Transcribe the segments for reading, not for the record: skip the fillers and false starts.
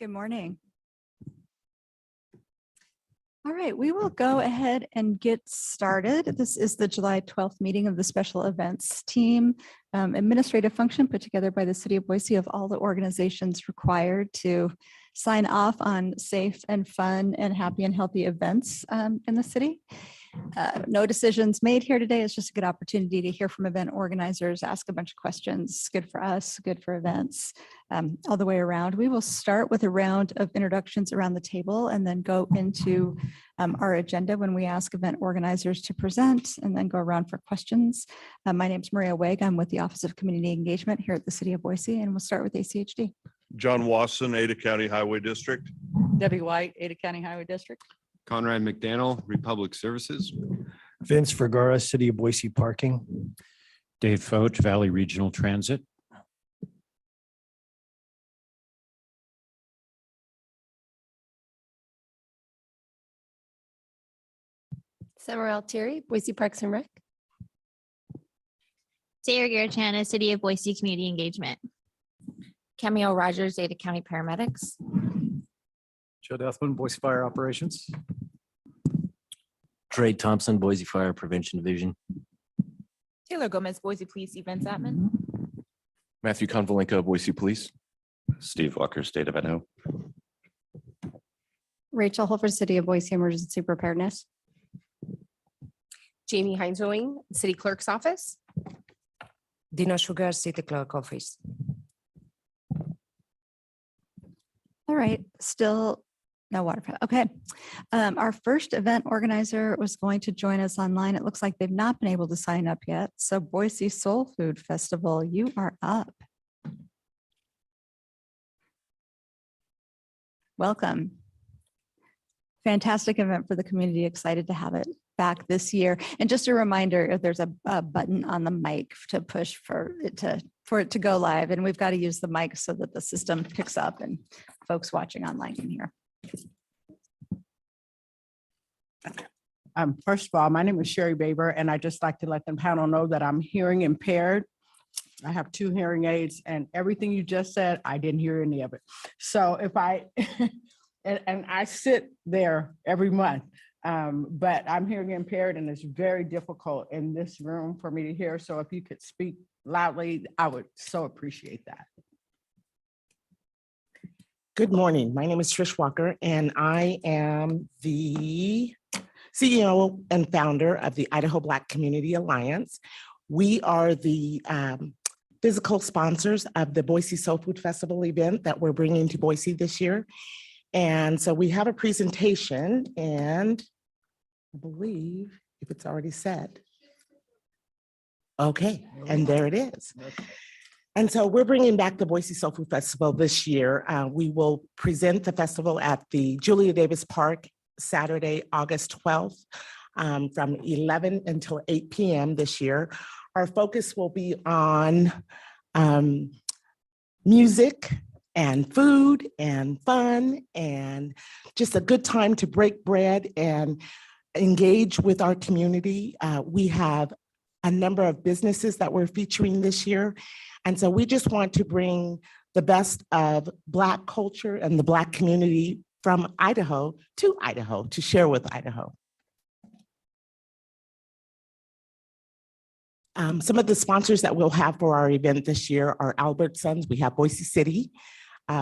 Good morning. All right, we will go ahead and get started. This is the July 12th meeting of the Special Events Team, administrative function put together by the City of Boise of all the organizations required to sign off on safe and fun and happy and healthy events in the city. No decisions made here today. It's just a good opportunity to hear from event organizers, ask a bunch of questions. Good for us, good for events, all the way around. We will start with a round of introductions around the table and then go into our agenda when we ask event organizers to present and then go around for questions. My name is Maria Wegg. I'm with the Office of Community Engagement here at the City of Boise, and we'll start with ACHD. John Wasson, Ada County Highway District. Debbie White, Ada County Highway District. Conrad McDaniel, Republic Services. Vince Vergara, City of Boise Parking. Dave Foch, Valley Regional Transit. Summer Altieri, Boise Parks and Rec. Sarah Garachana, City of Boise Community Engagement. Camille Rogers, Ada County Paramedics. Joe Deathman, Boise Fire Operations. Trey Thompson, Boise Fire Prevention Division. Taylor Gomez, Boise Police Events Admin. Matthew Konvalenko, Boise Police. Steve Walker, State of Idaho. Rachel Holford, City of Boise Emergency Preparedness. Jamie Heinzowing, City Clerk's Office. Dina Sugar, City Clerk Office. All right, still no water. Okay. Our first event organizer was going to join us online. It looks like they've not been able to sign up yet. So Boise Soul Food Festival, you are up. Welcome. Fantastic event for the community. Excited to have it back this year. And just a reminder, if there's a button on the mic to push for it to go live, and we've got to use the mic so that the system picks up and folks watching online can hear. First of all, my name is Sherry Baber, and I just like to let the panel know that I'm hearing impaired. I have 2 hearing aids, and everything you just said, I didn't hear any of it. So if I, and I sit there every month, but I'm hearing impaired, and it's very difficult in this room for me to hear. So if you could speak loudly, I would so appreciate that. Good morning. My name is Trish Walker, and I am the CEO and founder of the Idaho Black Community Alliance. We are the physical sponsors of the Boise Soul Food Festival event that we're bringing to Boise this year. And so we have a presentation, and I believe if it's already said. Okay, and there it is. And so we're bringing back the Boise Soul Food Festival this year. We will present the festival at the Julia Davis Park Saturday, August 12th from 11 until 8 p.m. this year. Our focus will be on music and food and fun and just a good time to break bread and engage with our community. We have a number of businesses that we're featuring this year. And so we just want to bring the best of Black culture and the Black community from Idaho to share with Idaho. Some of the sponsors that we'll have for our event this year are Albertsons. We have Boise City.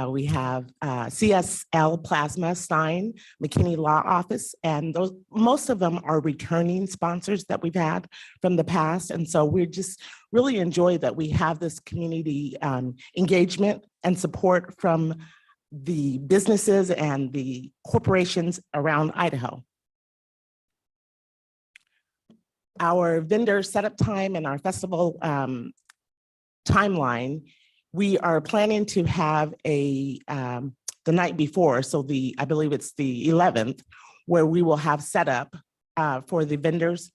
We have CSL Plasma, Stein, McKinney Law Office, and those, most of them are returning sponsors that we've had from the past. And so we just really enjoy that we have this community engagement and support from the businesses and the corporations around Idaho. Our vendor setup time and our festival timeline, we are planning to have the night before, so I believe it's the 11th, where we will have set up for the vendors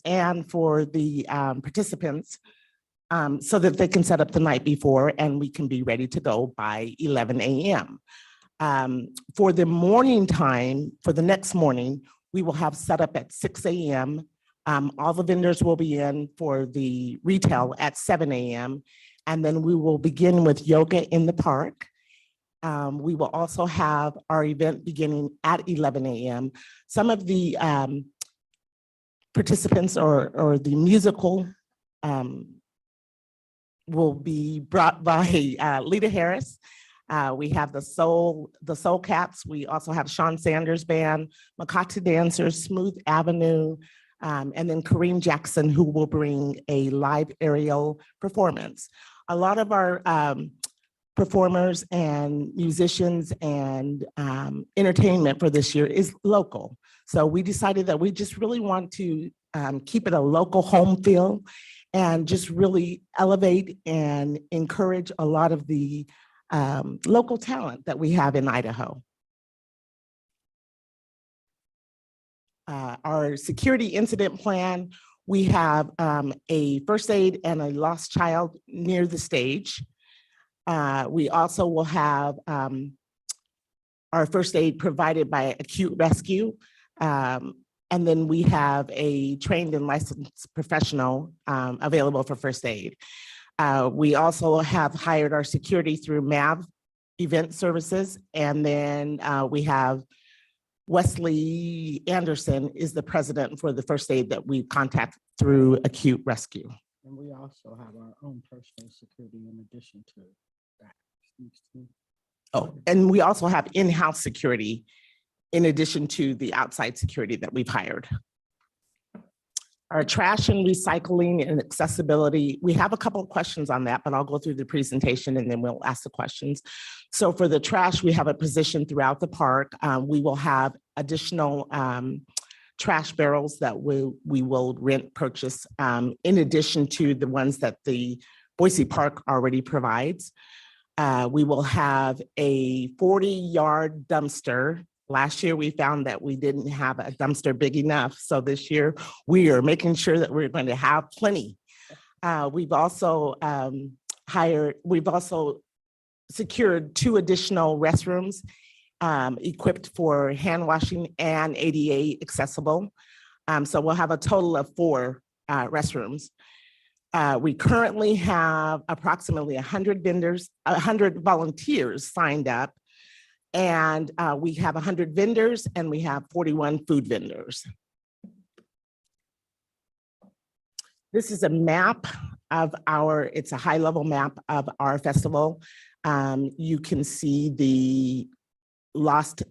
and for the participants so that they can set up the night before and we can be ready to go by 11 a.m. For the morning time, for the next morning, we will have set up at 6 a.m. All the vendors will be in for the retail at 7 a.m. And then we will begin with yoga in the park. We will also have our event beginning at 11 a.m. Some of the participants or the musical will be brought by Lita Harris. We have the Soul Cats. We also have Sean Sanders Band, Makati Dancers, Smooth Avenue, and then Kareem Jackson, who will bring a live aerial performance. A lot of our performers and musicians and entertainment for this year is local. So we decided that we just really want to keep it a local home feel and just really elevate and encourage a lot of the local talent that we have in Idaho. Our security incident plan, we have a first aid and a lost child near the stage. We also will have our first aid provided by Acute Rescue. And then we have a trained and licensed professional available for first aid. We also have hired our security through MAV Event Services. And then we have Wesley Anderson is the president for the first aid that we contact through Acute Rescue. And we also have our own personal security in addition to that. Oh, and we also have in-house security in addition to the outside security that we've hired. Our trash and recycling and accessibility, we have a couple of questions on that, but I'll go through the presentation and then we'll ask the questions. So for the trash, we have a position throughout the park. We will have additional trash barrels that we will purchase in addition to the ones that the Boise Park already provides. We will have a 40-yard dumpster. Last year, we found that we didn't have a dumpster big enough. So this year, we are making sure that we're going to have plenty. We've also secured 2 additional restrooms equipped for hand washing and ADA accessible. So we'll have a total of 4 restrooms. We currently have approximately 100 volunteers signed up. And we have 100 vendors and we have 41 food vendors. This is a map of it's a high-level map of our festival. You can see the lost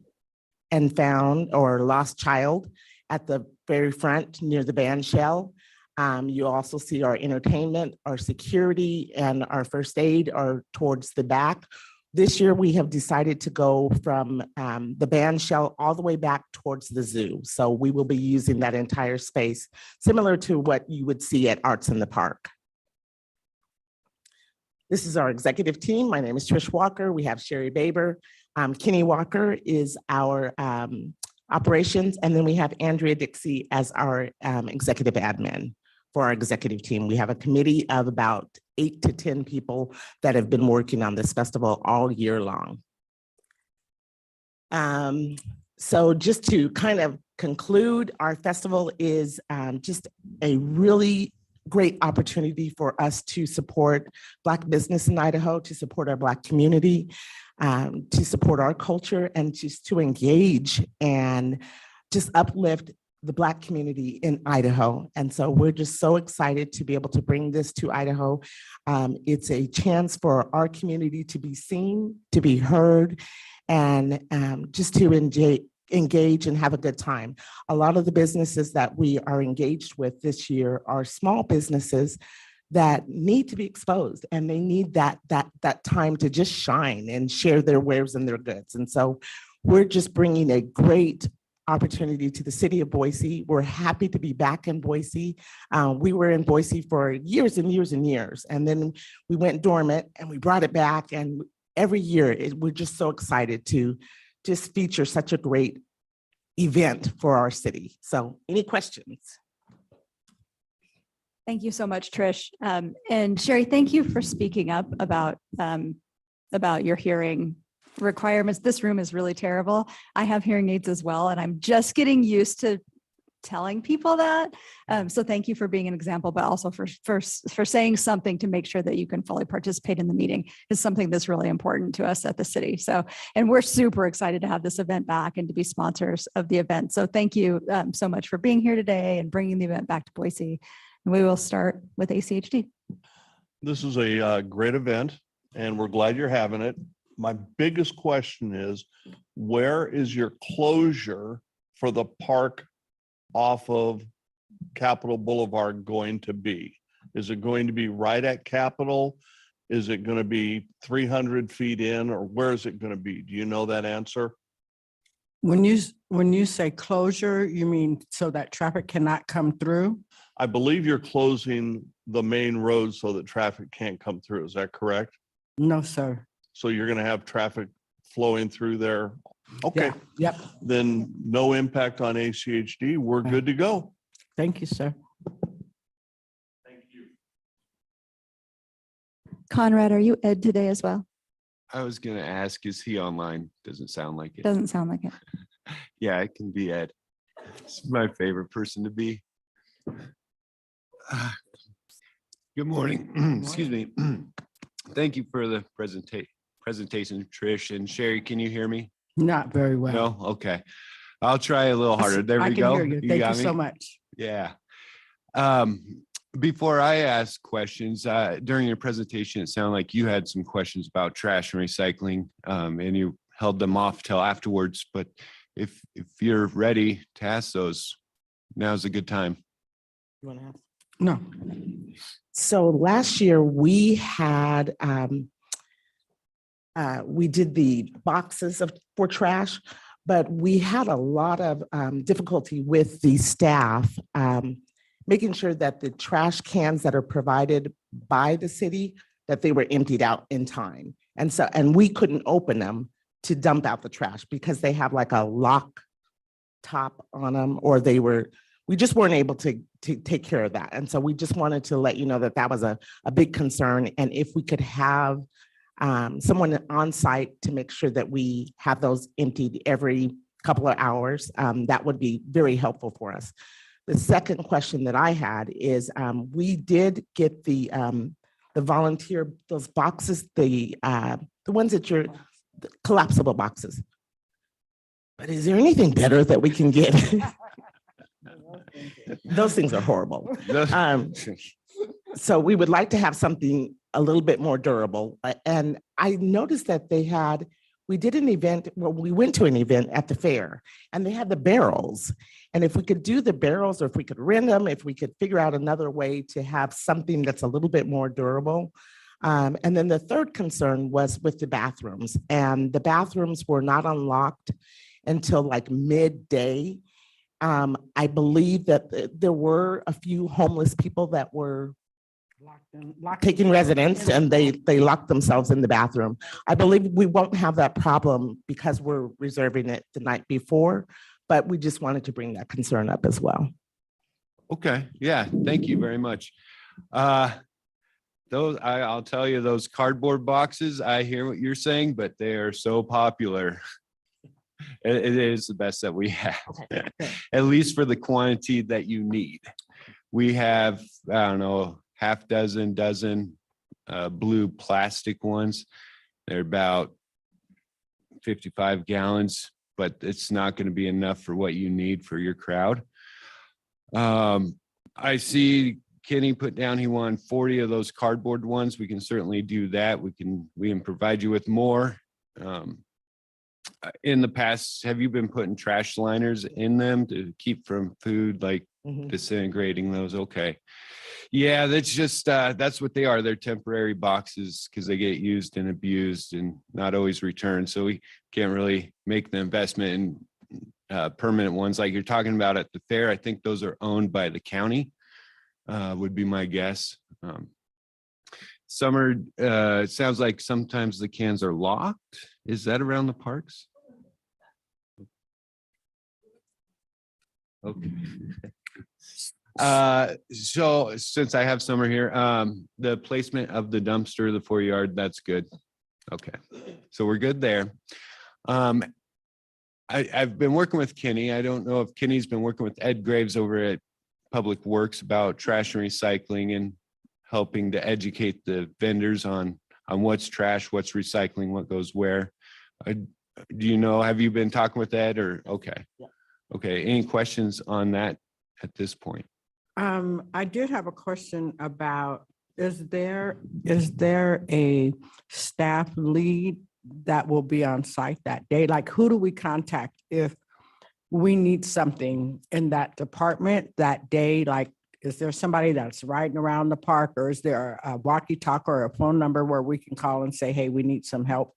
and found or lost child at the very front near the band shell. You also see our entertainment, our security, and our first aid are towards the back. This year, we have decided to go from the band shell all the way back towards the zoo. So we will be using that entire space, similar to what you would see at Arts in the Park. This is our executive team. My name is Trish Walker. We have Sherry Baber. Kenny Walker is our operations. And then we have Andrea Dixie as our executive admin for our executive team. We have a committee of about 8 to 10 people that have been working on this festival all year long. So just to kind of conclude, our festival is just a really great opportunity for us to support Black business in Idaho, to support our Black community, to support our culture, and just to engage and just uplift the Black community in Idaho. And so we're just so excited to be able to bring this to Idaho. It's a chance for our community to be seen, to be heard, and just to engage and have a good time. A lot of the businesses that we are engaged with this year are small businesses that need to be exposed, and they need that time to just shine and share their wares and their goods. And so we're just bringing a great opportunity to the city of Boise. We're happy to be back in Boise. We were in Boise for years and years and years, and then we went dormant and we brought it back. And every year we're just so excited to just feature such a great event for our city. So any questions? Thank you so much, Trish. And Sherry, thank you for speaking up about your hearing requirements. This room is really terrible. I have hearing aids as well, and I'm just getting used to telling people that. So thank you for being an example, but also for saying something to make sure that you can fully participate in the meeting is something that's really important to us at the city. So, and we're super excited to have this event back and to be sponsors of the event. So thank you so much for being here today and bringing the event back to Boise. And we will start with ACHD. This is a great event and we're glad you're having it. My biggest question is, where is your closure for the park off of Capitol Boulevard going to be? Is it going to be right at Capitol? Is it going to be 300 feet in, or where is it going to be? Do you know that answer? When you say closure, you mean so that traffic cannot come through? I believe you're closing the main road so that traffic can't come through. Is that correct? No, sir. So you're going to have traffic flowing through there. Okay, Yeah. Yep. then no impact on ACHD. We're good to go. Thank you, sir. Thank you. Conrad, are you Ed today as well? I was gonna ask, is he online? Doesn't sound like it. Doesn't sound like it. Yeah, it can be Ed. It's my favorite person to be. Good morning. Excuse me. Thank you for the presentation, Trish and Sherry. Can you hear me? Not very well. No? Okay. I'll try a little harder. There I we can go. hear you. Thank you got so me? much. Yeah. Before I ask questions, during your presentation, it sounded like you had some questions about trash and recycling, and you held them off till afterwards. But if you're ready to ask those, now's a good time. You want to ask? No. So last year we had, we did the boxes for trash, but we had a lot of difficulty with the staff making sure that the trash cans that are provided by the city, that they were emptied out in time. And we couldn't open them to dump out the trash because they have like a lock top on them, or we just weren't able to take care of that. And so we just wanted to let you know that that was a big concern. And if we could have someone on site to make sure that we have those emptied every couple of hours, that would be very helpful for us. The second question that I had is we did get the volunteer, those boxes, the ones that the collapsible boxes. But is there anything better that we can get? Those things are horrible. So we would like to have something a little bit more durable. And I noticed that we did an event, we went to an event at the fair and they had the barrels. And if we could do the barrels, or if we could rent them, if we could figure out another way to have something that's a little bit more durable. And then the third concern was with the bathrooms, and the bathrooms were not unlocked until like midday. I believe that there were a few homeless people that were taking residence, and they locked themselves in the bathroom. I believe we won't have that problem because we're reserving it the night before, but we just wanted to bring that concern up as well. Okay, yeah, thank you very much. I'll tell you, those cardboard boxes, I hear what you're saying, but they are so popular. It is the best that we have, at least for the quantity that you need. We have, I don't know, dozen blue plastic ones. They're about 55 gallons, but it's not going to be enough for what you need for your crowd. I see Kenny put down he wanted 40 of those cardboard ones. We can certainly do that. We can provide you with more. In the past, have you been putting trash liners in them to keep from food like disintegrating those? Okay. Yeah, that's just that's what they are. They're temporary boxes because they get used and abused and not always returned. So we can't really make the investment in permanent ones like you're talking about at the fair. I think those are owned by the county, would be my guess. Summer, it sounds like sometimes the cans are locked. Is that around the parks? Okay. So since I have Summer here, the placement of the dumpster, the 4-yard, that's good. Okay, so we're good there. I've been working with Kenny. I don't know if Kenny's been working with Ed Graves over at Public Works about trash and recycling and helping to educate the vendors on what's trash, what's recycling, what goes where. Do you know, have you been talking with Ed or, okay. Okay, any questions on that at this point? I did have a question about, is there a staff lead that will be on site that day? Like, who do we contact if we need something in that department that day? Like, is there somebody that's riding around the park, or is there a walkie-talkie or a phone number where we can call and say, hey, we need some help?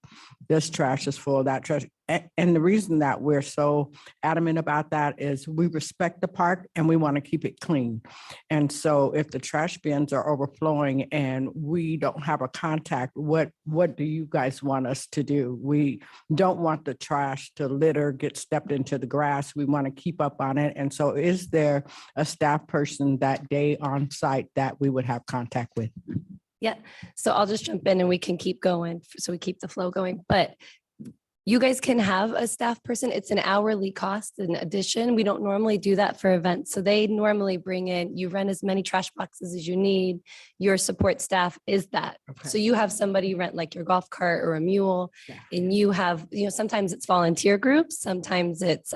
This trash is full, that trash. And the reason that we're so adamant about that is we respect the park and we want to keep it clean. And so if the trash bins are overflowing and we don't have a contact, what do you guys want us to do? We don't want the trash to litter, get stepped into the grass. We want to keep up on it. And so is there a staff person that day on site that we would have contact with? Yeah, so I'll just jump in and we can keep going. So we keep the flow going, but you guys can have a staff person. It's an hourly cost in addition. We don't normally do that for events. So they normally bring in, you rent as many trash boxes as you need. Your support staff is that. Okay. So you have somebody rent like your golf cart or a mule, and you have, sometimes it's volunteer groups, sometimes it's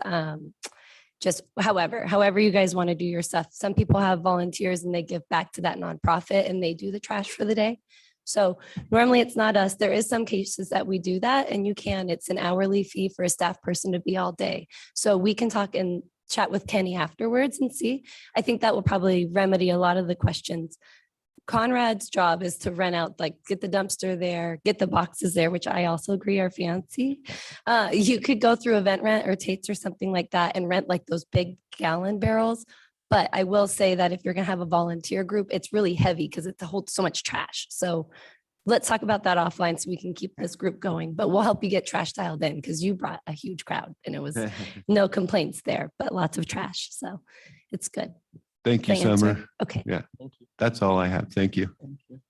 just however you guys want to do your stuff. Some people have volunteers and they give back to that nonprofit and they do the trash for the day. So normally it's not us. There is some cases that we do that, and it's an hourly fee for a staff person to be all day. So we can talk and chat with Kenny afterwards and see. I think that will probably remedy a lot of the questions. Conrad's job is to rent out, like get the dumpster there, get the boxes there, which I also agree are fancy. You could go through Event Rent or Tate's or something like that and rent like those big gallon barrels. But I will say that if you're going to have a volunteer group, it's really heavy because it holds so much trash. So let's talk about that offline so we can keep this group going. But we'll help you get trash dialed in because you brought a huge crowd and it was no complaints there, but lots of trash. So it's good. Thank you, Did I answer? Summer. Okay. Yeah, that's all I have. Thank you. Thank you.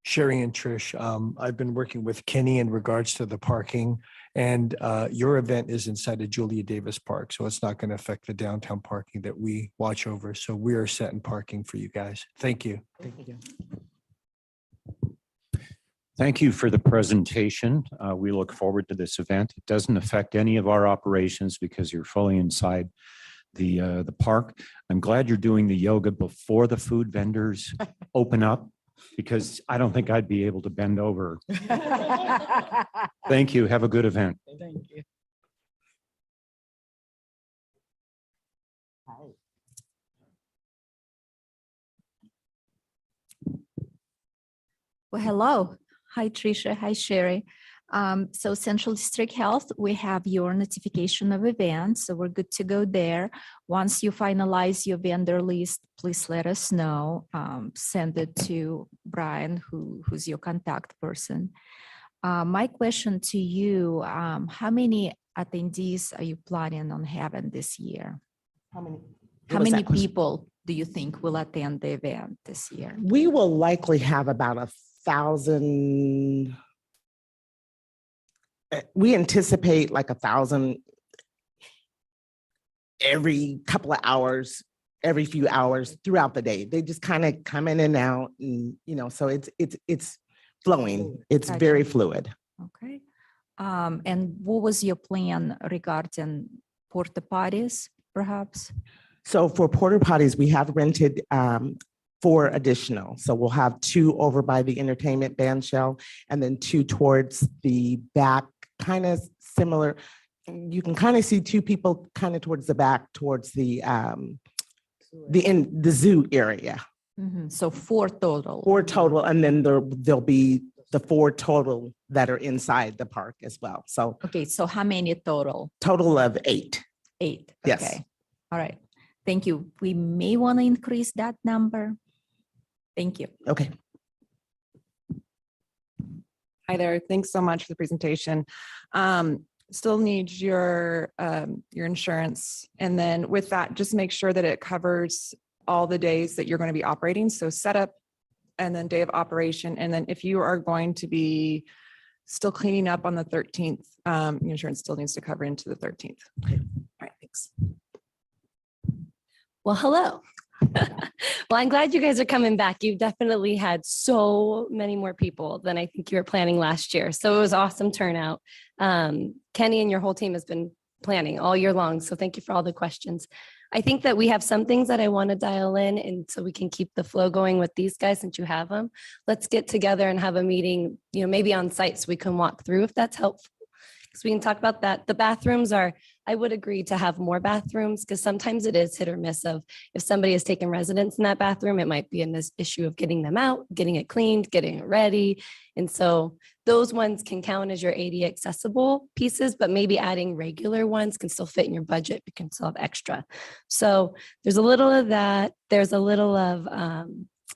Sherry and Trish, I've been working with Kenny in regards to the parking, and your event is inside the Julia Davis Park, so it's not going to affect the downtown parking that we watch over. So we are set in parking for you guys. Thank you. Thank you. Thank you for the presentation. We look forward to this event. It doesn't affect any of our operations because you're fully inside the park. I'm glad you're doing the yoga before the food vendors open up, because I don't think I'd be able to bend over. Thank you. Have a good event. Thank you. Well, hello. Hi, Tricia. Hi, Sherry. So Central District Health, we have your notification of events, so we're good to go there. Once you finalize your vendor list, please let us know. Send it to Brian, who's your contact person. My question to you, how many attendees are you planning on having this year? How many? How many people do you think will attend the event this year? We will likely have about 1,000. We anticipate like 1,000 every couple of hours, every few hours throughout the day. They just kind of come in and out, and so it's flowing. It's Gotcha. very fluid. Okay. And what was your plan regarding porta potties, perhaps? So for porta potties, we have rented 4 additional. So we'll have 2 over by the entertainment band shell, and then 2 towards the back, kind of similar. You can kind of see 2 people kind of towards the back, towards the zoo area. So 4 total. 4 total, and then there'll be the 4 total that are inside the park as well. So Okay, so how many total? total of 8. 8. Yes. Okay. All right. Thank you. We may want to increase that number. Thank you. Okay. Hi there. Thanks so much for the presentation. Still need your insurance. And then with that, just make sure that it covers all the days that you're going to be operating. So setup and then day of operation. And then if you are going to be still cleaning up on the 13th. Your insurance still needs to cover into the 13th. All right, thanks. Well, hello. Well, I'm glad you guys are coming back. You've definitely had so many more people than I think you were planning last year. So it was awesome turnout. Kenny and your whole team has been planning all year long. So thank you for all the questions. I think that we have some things that I want to dial in, and so we can keep the flow going with these guys since you have them. Let's get together and have a meeting, maybe on site so we can walk through if that's helpful. So we can talk about that. The bathrooms I would agree to have more bathrooms because sometimes it is hit or miss of if somebody has taken residence in that bathroom, it might be this issue of getting them out, getting it cleaned, getting it ready. And so those ones can count as your ADA accessible pieces, but maybe adding regular ones can still fit in your budget. You can still have extra. So there's a little of that. There's a little of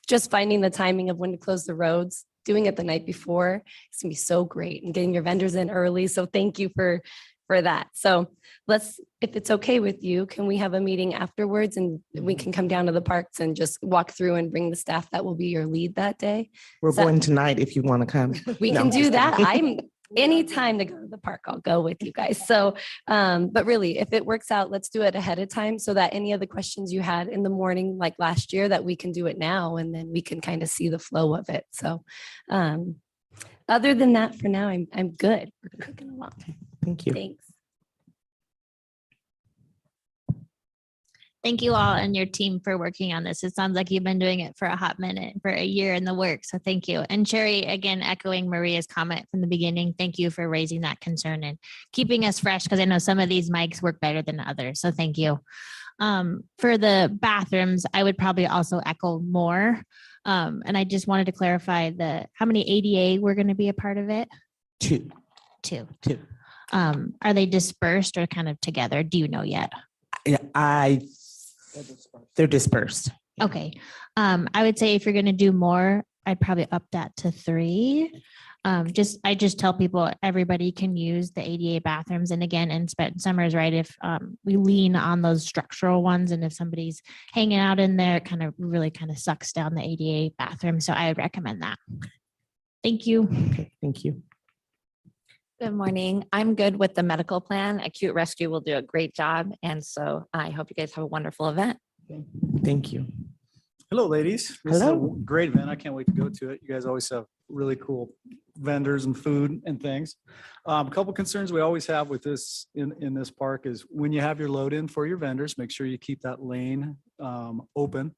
just finding the timing of when to close the roads. Doing it the night before, it's gonna be so great, and getting your vendors in early. So thank you for that. So if it's okay with you, can we have a meeting afterwards and we can come down to the parks and just walk through and bring the staff that will be your lead that day? We're Is that- going tonight if you want to come. We No, can I'm do just that. kidding. Anytime to go to the park, I'll go with you guys. So, but really, if it works out, let's do it ahead of time so that any of the questions you had in the morning, like last year, that we can do it now, and then we can kind of see the flow of it. So, other than that, for now, I'm good. We're cooking along. Thank you. Thanks. Thank you all and your team for working on this. It sounds like you've been doing it for a hot minute, for a year in the works. So thank you. And Sherry, again, echoing Maria's comment from the beginning, thank you for raising that concern and keeping us fresh because I know some of these mics work better than others. So thank you. For the bathrooms, I would probably also echo more. And I just wanted to clarify how many ADA were going to be a part of it? Two. Are they dispersed or kind of together? Do you know yet? Yeah, they're dispersed. Okay. I would say if you're going to do more, I'd probably up that to 3. I just tell people everybody can use the ADA bathrooms. And again, and Summer's right. If we lean on those structural ones, and if somebody's hanging out in there, it really sucks down the ADA bathroom. So I would recommend that. Thank you. Okay, thank you. Good morning. I'm good with the medical plan. Acute Rescue will do a great job. And so I hope you guys have a wonderful event. Thank you. Hello, ladies. This Hello. is a great event. I can't wait to go to it. You guys always have really cool vendors and food and things. A couple concerns we always have with this in this park is when you have your load in for your vendors, make sure you keep that lane open.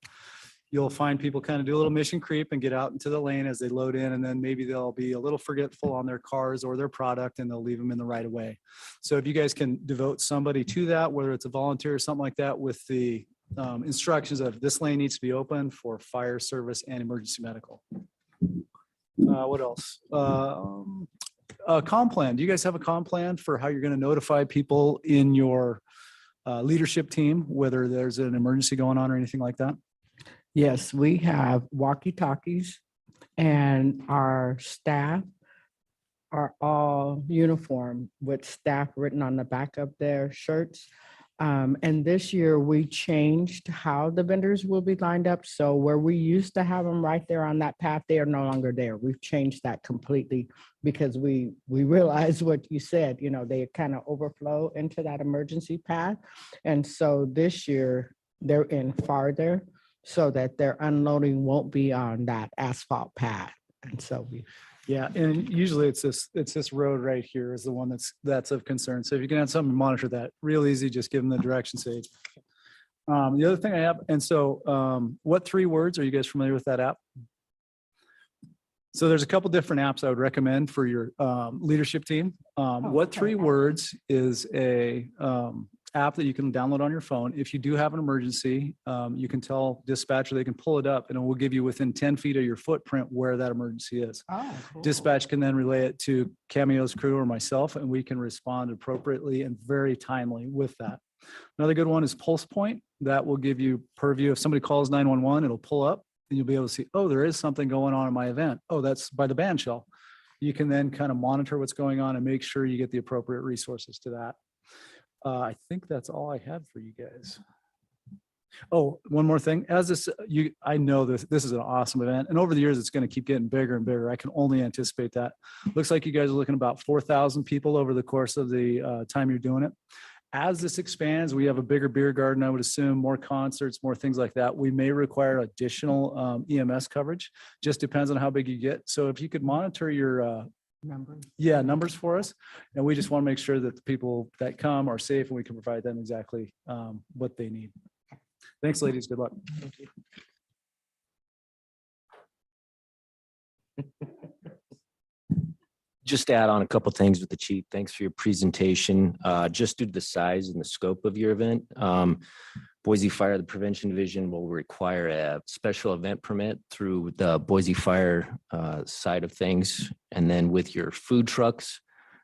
You'll find people kind of do a little mission creep and get out into the lane as they load in, and then maybe they'll be a little forgetful on their cars or their product and they'll leave them in the right of way. So if you guys can devote somebody to that, whether it's a volunteer or something like that, with the instructions of this lane needs to be open for fire service and emergency medical. What else? A comm plan. Do you guys have a comm plan for how you're going to notify people in your leadership team, whether there's an emergency going on or anything like that? Yes, we have walkie-talkies, and our staff are all uniform with staff written on the back of their shirts. And this year we changed how the vendors will be lined up. So where we used to have them right there on that path, they are no longer there. We've changed that completely because we realized what you said, they kind of overflow into that emergency path. And so this year they're in farther so that their unloading won't be on that asphalt path. And so Yeah, and usually it's this road right here is the one that's of concern. So if you can have something to monitor that, real easy, just give them the direction, say. The other thing I have, and so what 3 words, are you guys familiar with that app? So there's a couple different apps I would recommend for your leadership team. What 3 words is a app that you can download on your phone. If you do have an emergency, you can tell dispatcher, they can pull it up and it will give you within 10 feet of your footprint where that emergency is. cool. Dispatch can then relay it to Cameo's crew or myself, and we can respond appropriately and very timely with that. Another good one is Pulse Point. That will give you purview. If somebody calls 911, it'll pull up and you'll be able to see, oh, there is something going on in my event. Oh, that's by the band shell. You can then kind of monitor what's going on and make sure you get the appropriate resources to that. I think that's all I had for you guys. Oh, one more thing. As this, I know this is an awesome event, and over the years, it's going to keep getting bigger and bigger. I can only anticipate that. Looks like you guys are looking about 4,000 people over the course of the time you're doing it. As this expands, we have a bigger beer garden, I would assume, more concerts, more things like that. We may require additional EMS coverage. Just depends on how big you get. So if you could monitor your numbers for us, and we just want to make sure that the people that come are safe and we can provide them exactly what they need. Thanks, ladies. Good luck. Thank you. Just to add on a couple things with the chief. Thanks for your presentation. Just due to the size and the scope of your event, Boise Fire, the Prevention Division will require a special event permit through the Boise Fire side of things. And then with your food trucks,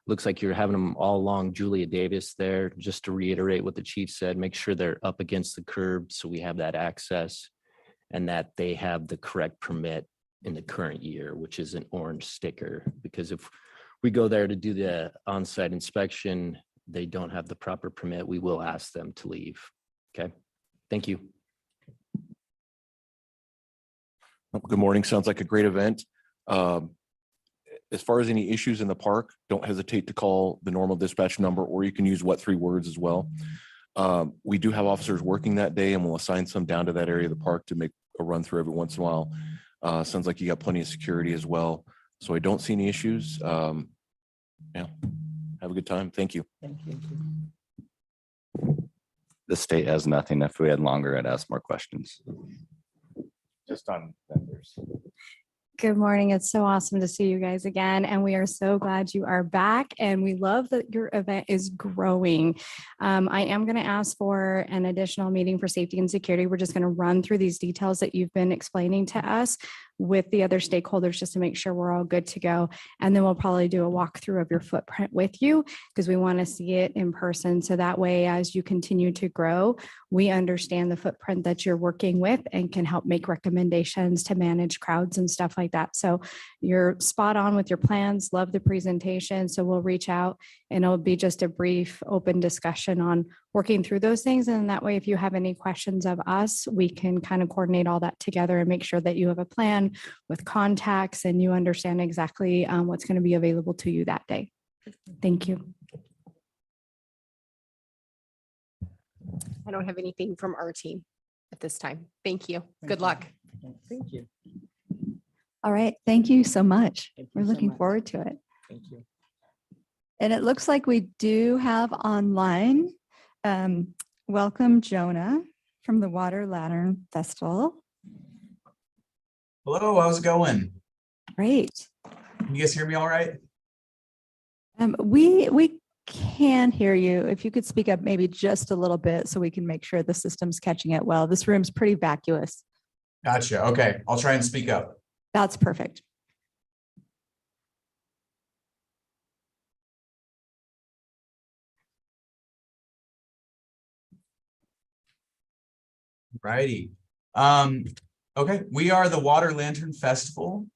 looks like you're having them all along Julia Davis there. Just to reiterate what the chief said, make sure they're up against the curb so we have that access and that they have the correct permit in the current year, which is an orange sticker. Because if we go there to do the on-site inspection, they don't have the proper permit, we will ask them to leave. Okay, thank you. Good morning. Sounds like a great event. As far as any issues in the park, don't hesitate to call the normal dispatch number, or you can use what 3 words as well. We do have officers working that day, and we'll assign some down to that area of the park to make a run through every once in a while. Sounds like you got plenty of security as well. So I don't see any issues. Yeah, have a good time. Thank you. Thank you. The state has nothing. If we had longer, I'd ask more questions. Just on vendors. Good morning. It's so awesome to see you guys again. And we are so glad you are back. And we love that your event is growing. I am going to ask for an additional meeting for safety and security. We're just going to run through these details that you've been explaining to us with the other stakeholders just to make sure we're all good to go. And then we'll probably do a walkthrough of your footprint with you because we want to see it in person. So that way, as you continue to grow, we understand the footprint that you're working with and can help make recommendations to manage crowds and stuff like that. So you're spot on with your plans. Love the presentation. So we'll reach out and it'll be just a brief open discussion on working through those things. And that way, if you have any questions of us, we can kind of coordinate all that together and make sure that you have a plan with contacts and you understand exactly what's going to be available to you that day. Thank you. I don't have anything from our team at this time. Thank you. Good luck. Thank you. All right. Thank you so much. Thank you We're so looking much. forward to it. Thank you. And it looks like we do have online. Welcome, Jonah, from the Water Lantern Festival. Hello, how's it going? Great. Can you guys hear me all right? We can hear you. If you could speak up maybe just a little bit so we can make sure the system's catching it well. This room's pretty vacuous. Gotcha. Okay, I'll try and speak up. That's perfect. Righty. Okay, we are the Water Lantern Festival.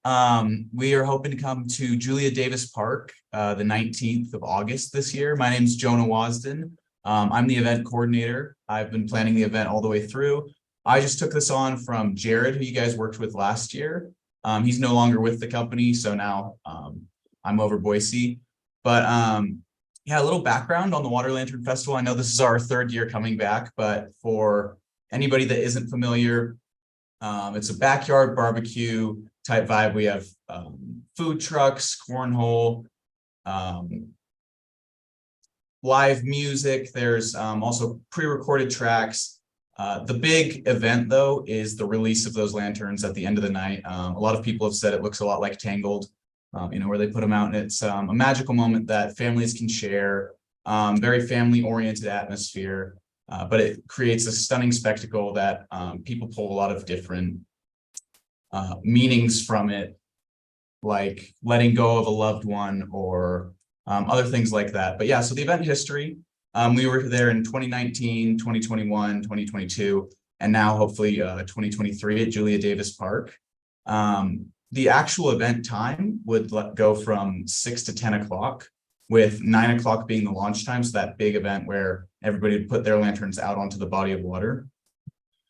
We are hoping to come to Julia Davis Park the 19th of August this year. My name is Jonah Wasden. I'm the event coordinator. I've been planning the event all the way through. I just took this on from Jared, who you guys worked with last year. He's no longer with the company, so now I'm over Boise. But yeah, a little background on the Water Lantern Festival. I know this is our 3rd year coming back, but for anybody that isn't familiar, it's a backyard barbecue type vibe. We have food trucks, cornhole, live music. There's also pre-recorded tracks. The big event, though, is the release of those lanterns at the end of the night. A lot of people have said it looks a lot like Tangled, where they put them out, and it's a magical moment that families can share, very family-oriented atmosphere. But it creates a stunning spectacle that people pull a lot of different meanings from it, like letting go of a loved one or other things like that. But yeah, so the event history, we were there in 2019, 2021, 2022, and now hopefully 2023 at Julia Davis Park. The actual event time would go from 6 to 10 o'clock. With 9 o'clock being the launch time, so that big event where everybody would put their lanterns out onto the body of water.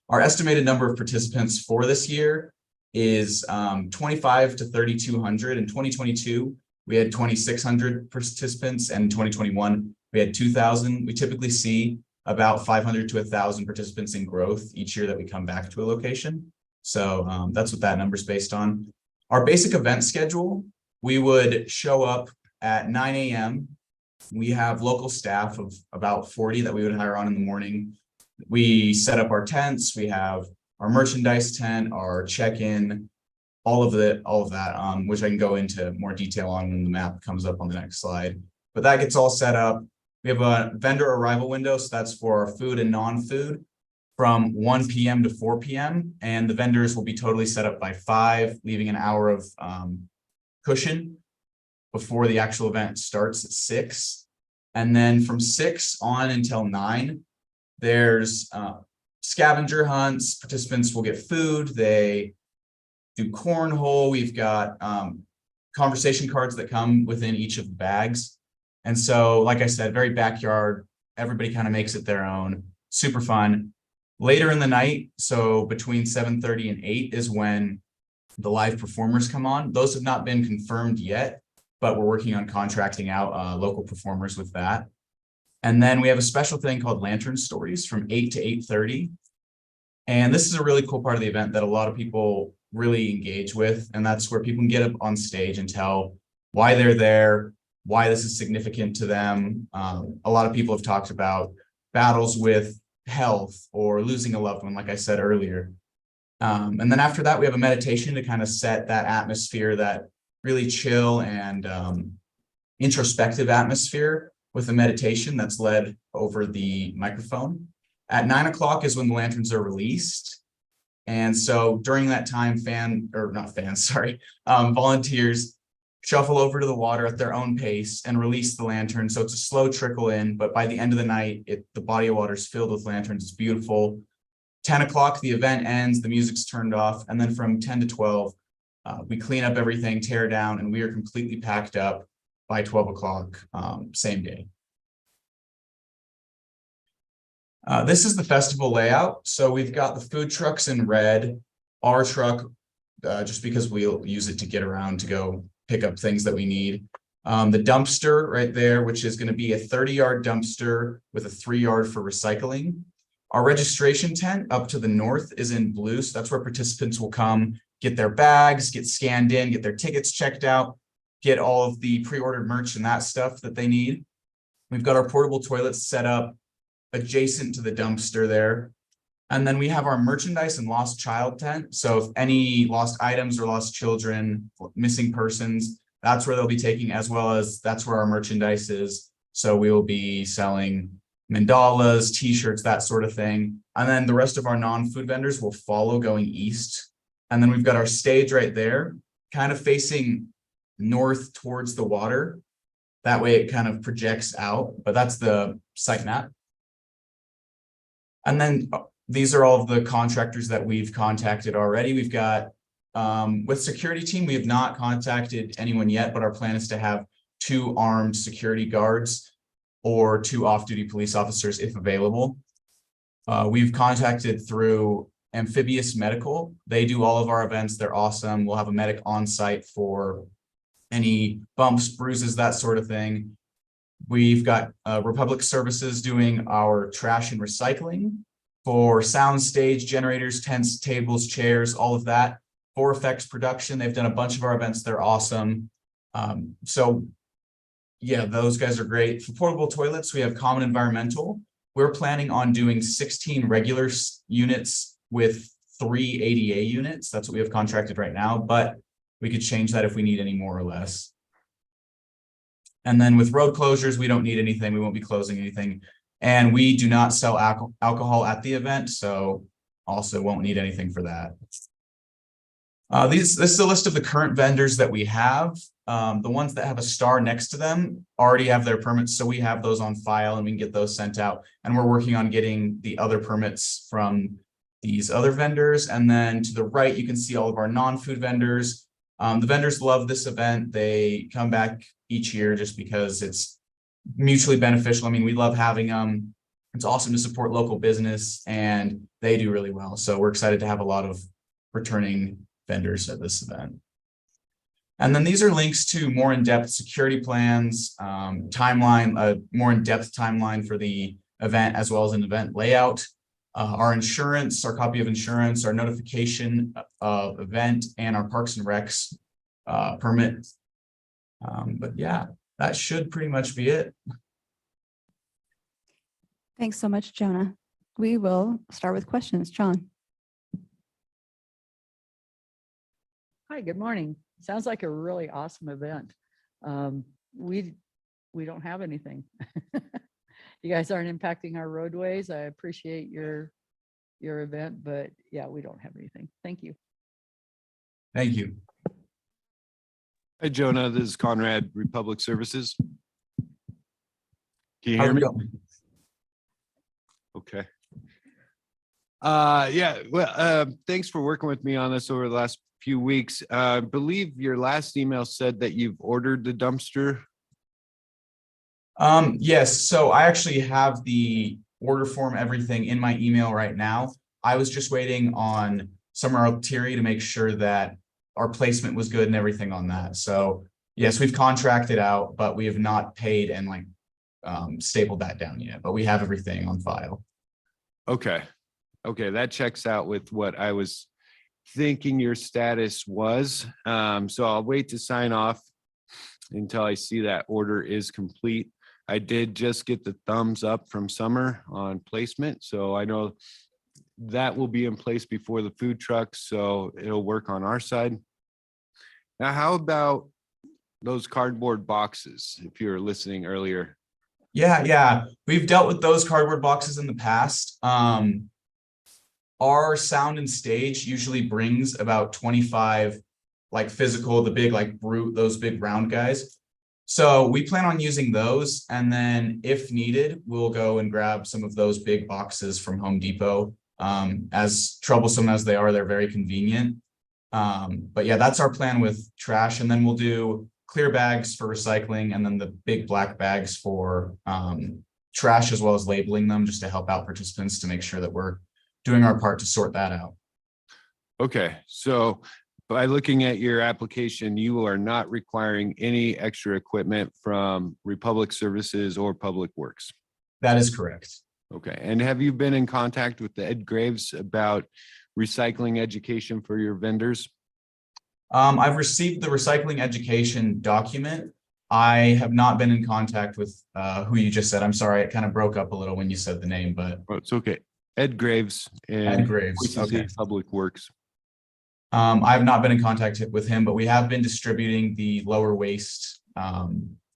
Our estimated number of participants for this year is 25 to 3,200. In 2022, we had 2,600 participants, and in 2021, we had 2,000. We typically see about 500 to 1,000 participants in growth each year that we come back to a location. So that's what that number is based on. Our basic event schedule, we would show up at 9 a.m. We have local staff of about 40 that we would hire on in the morning. We set up our tents. We have our merchandise tent, our check-in, all of that, which I can go into more detail on when the map comes up on the next slide. But that gets all set up. We have a vendor arrival window, so that's for our food and non-food from 1 p.m. to 4 p.m. And the vendors will be totally set up by 5, leaving an hour of cushion before the actual event starts at 6. And then from 6 on until 9, there's scavenger hunts. Participants will get food. They do cornhole. We've got conversation cards that come within each of the bags. And so, like I said, very backyard. Everybody kind of makes it their own. Super fun. Later in the night, so between 7:30 and 8 is when the live performers come on. Those have not been confirmed yet, but we're working on contracting out local performers with that. And then we have a special thing called Lantern Stories from 8 to 8:30. And this is a really cool part of the event that a lot of people really engage with. And that's where people can get up on stage and tell why they're there, why this is significant to them. A lot of people have talked about battles with health or losing a loved one, like I said earlier. And then after that, we have a meditation to kind of set that atmosphere, that really chill and introspective atmosphere, with a meditation that's led over the microphone. At 9 o'clock is when the lanterns are released. And so during that time, volunteers shuffle over to the water at their own pace and release the lantern. So it's a slow trickle in, but by the end of the night, the body of water is filled with lanterns. It's beautiful. 10 o'clock, the event ends, the music's turned off. And then from 10 to 12, we clean up everything, tear down, and we are completely packed up by 12 o'clock, same day. This is the festival layout. So we've got the food trucks in red, our truck, just because we'll use it to get around to go pick up things that we need. The dumpster right there, which is going to be a 30-yard dumpster with a 3-yard for recycling. Our registration tent up to the north is in blue. So that's where participants will come, get their bags, get scanned in, get their tickets checked out, get all of the pre-ordered merch and that stuff that they need. We've got our portable toilets set up adjacent to the dumpster there. And then we have our merchandise and lost child tent. So if any lost items or lost children, missing persons, that's where they'll be taking, as well as that's where our merchandise is. So we will be selling mandalas, t-shirts, that sort of thing. And then the rest of our non-food vendors will follow going east. And then we've got our stage right there, kind of facing north towards the water. That way it kind of projects out, but that's the site map. And then these are all of the contractors that we've contacted already. We've got, with security team, we have not contacted anyone yet, but our plan is to have 2 armed security guards or 2 off-duty police officers if available. We've contacted through Amphibious Medical. They do all of our events. They're awesome. We'll have a medic on site for any bumps, bruises, that sort of thing. We've got Republic Services doing our trash and recycling for sound stage, generators, tents, tables, chairs, all of that. 4Effects Production, they've done a bunch of our events. They're awesome. So yeah, those guys are great. For portable toilets, we have Common Environmental. We're planning on doing 16 regular units with 3 ADA units. That's what we have contracted right now, but we could change that if we need any more or less. And then with road closures, we don't need anything. We won't be closing anything. And we do not sell alcohol at the event, so also won't need anything for that. This is a list of the current vendors that we have. The ones that have a star next to them already have their permits, so we have those on file and we can get those sent out. And we're working on getting the other permits from these other vendors. And then to the right, you can see all of our non-food vendors. The vendors love this event. They come back each year just because it's mutually beneficial. I mean, we love having them. It's awesome to support local business and they do really well. So we're excited to have a lot of returning vendors at this event. And then these are links to more in-depth security plans, timeline, a more in-depth timeline for the event, as well as an event layout. Our insurance, our copy of insurance, our notification of event, and our Parks and Recs permit. But yeah, that should pretty much be it. Thanks so much, Jonah. We will start with questions. John. Hi, good morning. Sounds like a really awesome event. We don't have anything. You guys aren't impacting our roadways. I appreciate your event, but yeah, we don't have anything. Thank you. Thank you. Hi, Jonah. This is Conrad, Republic Services. Can you How's hear it me? going? Okay. Yeah, well, thanks for working with me on this over the last few weeks. I believe your last email said that you've ordered the dumpster. Yes, so I actually have the order form, everything in my email right now. I was just waiting on Summer Altieri to make sure that our placement was good and everything on that. So yes, we've contracted out, but we have not paid and stapled that down yet, but we have everything on file. Okay. Okay, that checks out with what I was thinking your status was. So I'll wait to sign off until I see that order is complete. I did just get the thumbs up from Summer on placement, so I know that will be in place before the food trucks, so it'll work on our side. Now, how about those cardboard boxes, if you were listening earlier? Yeah, we've dealt with those cardboard boxes in the past. Our sound and stage usually brings about 25 physical, the big brute, those big round guys. So we plan on using those, and then if needed, we'll go and grab some of those big boxes from Home Depot. As troublesome as they are, they're very convenient. But yeah, that's our plan with trash, and then we'll do clear bags for recycling, and then the big black bags for trash, as well as labeling them, just to help out participants to make sure that we're doing our part to sort that out. Okay, so by looking at your application, you are not requiring any extra equipment from Republic Services or Public Works. That is correct. Okay, and have you been in contact with the Ed Graves about recycling education for your vendors? I've received the recycling education document. I have not been in contact with who you just said. I'm sorry, it kind of broke up a little when you said the name, but it's okay. Ed Graves and Ed Graves. Okay. Public Works. I have not been in contact with him, but we have been distributing the lower waste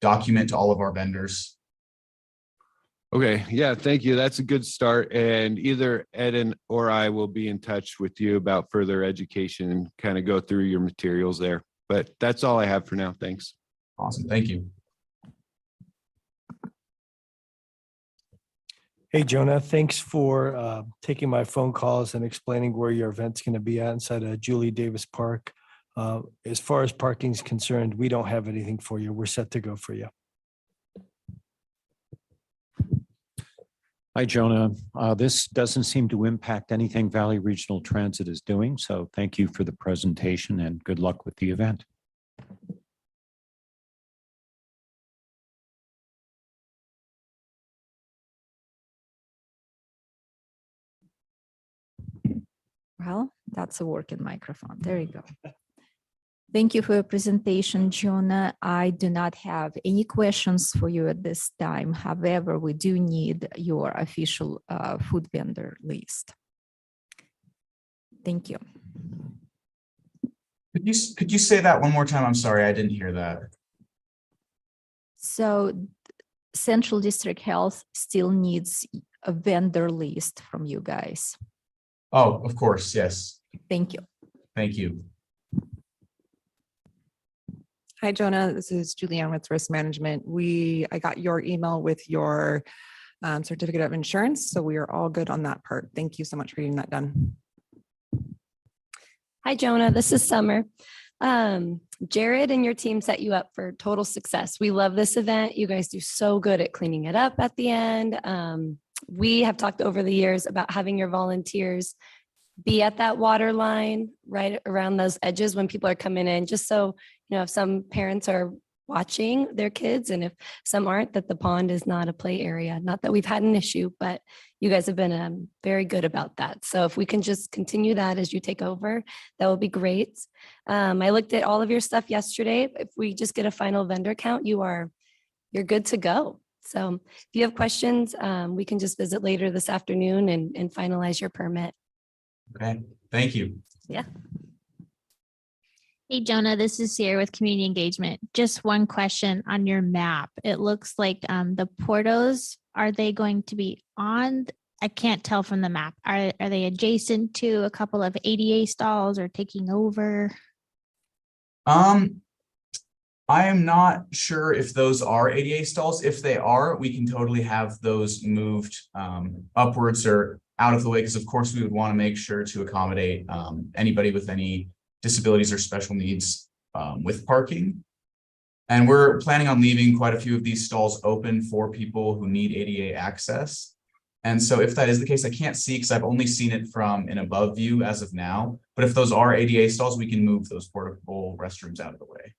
document to all of our vendors. Okay, yeah, thank you. That's a good start. And either Ed or I will be in touch with you about further education and kind of go through your materials there. But that's all I have for now. Thanks. Awesome. Thank you. Hey, Jonah, thanks for taking my phone calls and explaining where your event's going to be at inside of Julia Davis Park. As far as parking is concerned, we don't have anything for you. We're set to go for you. Hi, Jonah. This doesn't seem to impact anything Valley Regional Transit is doing, so thank you for the presentation and good luck with the event. Well, that's a working microphone. There you go. Thank you for your presentation, Jonah. I do not have any questions for you at this time. However, we do need your official food vendor list. Thank you. Could you say that one more time? I'm sorry, I didn't hear that. So Central District Health still needs a vendor list from you guys. Oh, of course, yes. Thank you. Thank you. Hi, Jonah. This is Julianne with Risk Management. I got your email with your certificate of insurance, so we are all good on that part. Thank you so much for getting that done. Hi, Jonah. This is Summer. Jared and your team set you up for total success. We love this event. You guys do so good at cleaning it up at the end. we have talked over the years about having your volunteers be at that water line right around those edges when people are coming in, just so, if some parents are watching their kids and if some aren't, that the pond is not a play area. Not that we've had an issue, but you guys have been very good about that. So if we can just continue that as you take over, that would be great. I looked at all of your stuff yesterday. If we just get a final vendor count, you're good to go. So if you have questions, we can just visit later this afternoon and finalize your permit. Okay, thank you. Yeah. Hey, Jonah, this is Sierra with Community Engagement. Just one question on your map. It looks like the portos, are they going to be on? I can't tell from the map. Are they adjacent to a couple of ADA stalls or taking over? I am not sure if those are ADA stalls. If they are, we can totally have those moved upwards or out of the way, because of course we would want to make sure to accommodate anybody with any disabilities or special needs with parking. And we're planning on leaving quite a few of these stalls open for people who need ADA access. And so if that is the case, I can't see because I've only seen it from an above view as of now. But if those are ADA stalls, we can move those portable restrooms out of the way.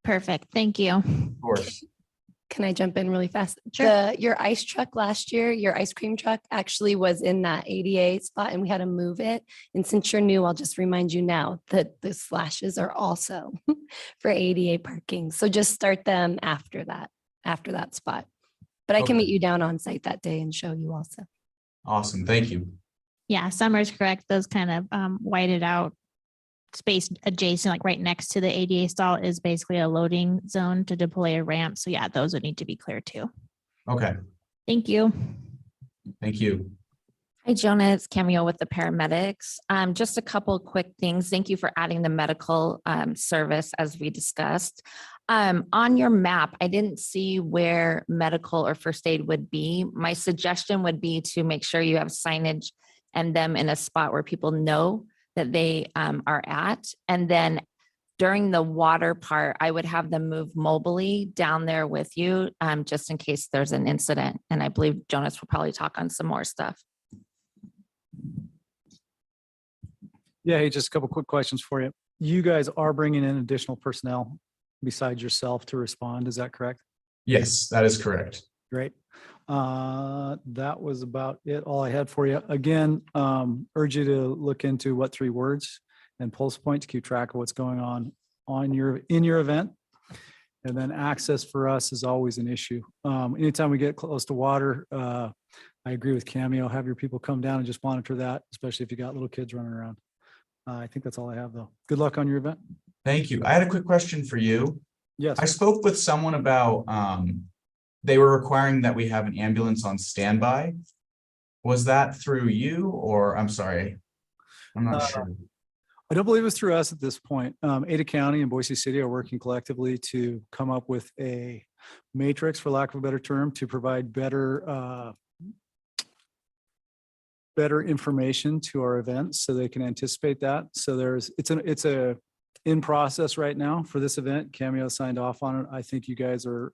Perfect. Thank you. Of course. Can I jump in really fast? Your ice truck last year, your ice cream truck actually was in that ADA spot and we had to move it. And since you're new, I'll just remind you now that the slashes are also for ADA parking. So just start them after that spot. But I can meet you down on site that day and show you also. Awesome. Thank you. Yeah, Summer's correct. Those kind of whited out space adjacent, like right next to the ADA stall, is basically a loading zone to deploy a ramp. So yeah, those would need to be clear too. Okay. Thank you. Thank you. Hi, Jonah, it's Cameo with the paramedics. Just a couple of quick things. Thank you for adding the medical service as we discussed. On your map, I didn't see where medical or first aid would be. My suggestion would be to make sure you have signage and them in a spot where people know that they are at. And then during the water part, I would have them move mobily down there with you just in case there's an incident. And I believe Jonas will probably talk on some more stuff. Yeah, hey, just a couple quick questions for you. You guys are bringing in additional personnel besides yourself to respond, is that correct? Yes, that is correct. Great. That was about it, all I had for you. Again, urge you to look into what 3 words and pulse point to keep track of what's going on in your event. And then access for us is always an issue. Anytime we get close to water, I agree with Cameo, have your people come down and just monitor that, especially if you got little kids running around. I think that's all I have though. Good luck on your event. Thank you. I had a quick question for you. Yes. I spoke with someone about they were requiring that we have an ambulance on standby. Was that through you or I'm sorry, I'm not sure. I don't believe it's through us at this point. Ada County and Boise City are working collectively to come up with a matrix, for lack of a better term, to provide better information to our events so they can anticipate that. So it's a in process right now for this event. Cameo signed off on it. I think you guys are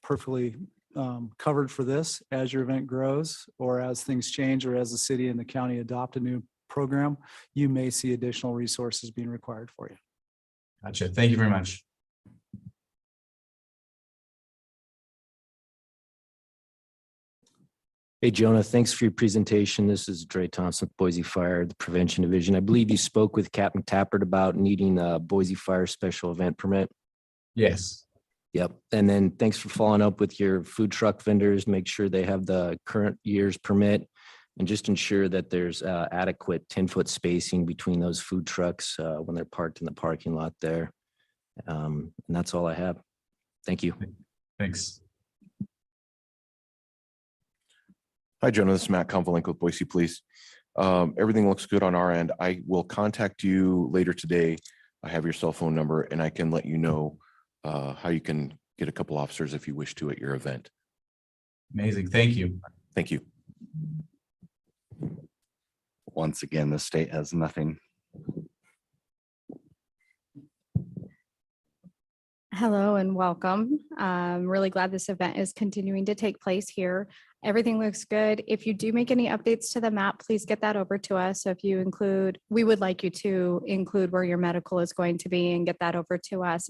perfectly covered for this. As your event grows or as things change or as the city and the county adopt a new program, you may see additional resources being required for you. Gotcha. Thank you very much. Hey, Jonah, thanks for your presentation. This is Dre Thompson with Boise Fire, the Prevention Division. I believe you spoke with Captain Tappert about needing a Boise Fire special event permit. Yes. Yep. And then thanks for following up with your food truck vendors. Make sure they have the current year's permit and just ensure that there's adequate 10-foot spacing between those food trucks when they're parked in the parking lot there. And that's all I have. Thank you. Thanks. Hi, Jonah. This is Matt Konvalenko with Boise Police. Everything looks good on our end. I will contact you later today. I have your cell phone number and I can let you know how you can get a couple officers if you wish to at your event. Amazing. Thank you. Thank you. Once again, the state has nothing. Hello and welcome. I'm really glad this event is continuing to take place here. Everything looks good. If you do make any updates to the map, please get that over to us. So if you include, we would like you to include where your medical is going to be and get that over to us.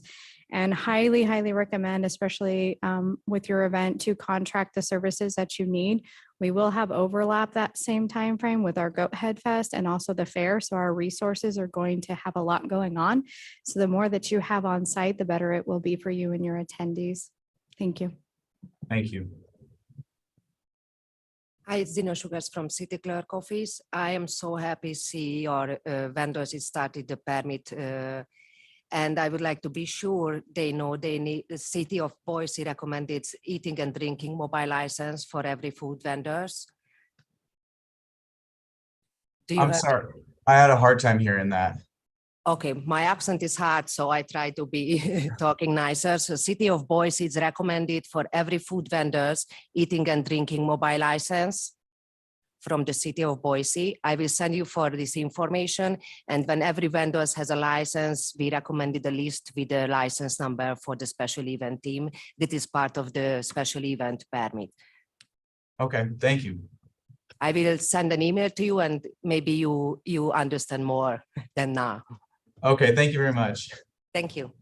And highly, highly recommend, especially with your event, to contract the services that you need. We will have overlap that same time frame with our Goat Head Fest and also the fair. So our resources are going to have a lot going on. So the more that you have on site, the better it will be for you and your attendees. Thank you. Thank you. Hi, it's Dino Sugars from City Clerk Office. I am so happy to see your vendors started the permit. And I would like to be sure they know they need, the City of Boise recommended eating and drinking mobile license for every food vendors. Do you I'm have- sorry. I had a hard time hearing that. Okay, my accent is hard, so I try to be talking nicer. So City of Boise is recommended for every food vendors eating and drinking mobile license from the City of Boise. I will send you for this information. And when every vendor has a license, we recommended a list with the license number for the special event team. That is part of the special event permit. Okay, thank you. I will send an email to you and maybe you understand more than now. Okay, thank you very much. Thank you.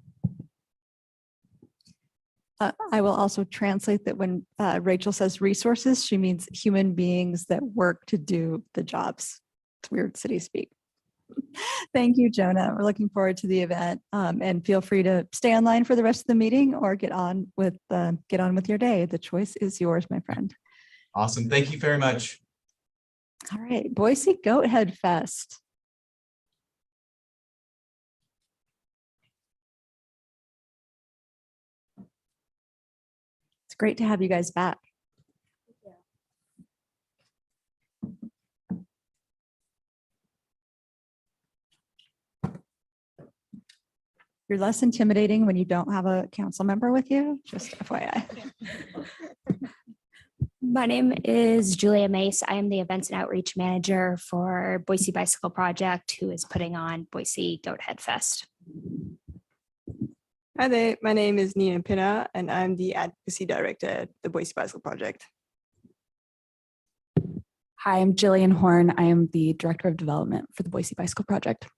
I will also translate that when Rachel says resources, she means human beings that work to do the jobs. It's weird city speak. Thank you, Jonah. We're looking forward to the event, and feel free to stay online for the rest of the meeting or get on with your day. The choice is yours, my friend. Awesome. Thank you very much. All right, Boise Goat Head Fest. It's great to have you guys back. You're less intimidating when you don't have a council member with you, just FYI. My name is Julia Mace. I am the Events and Outreach Manager for Boise Bicycle Project, who is putting on Boise Goat Head Fest. Hi there, my name is Nina Pinna, and I'm the Advocacy Director at the Boise Bicycle Project. Hi, I'm Jillian Horn. I am the Director of Development for the Boise Bicycle Project.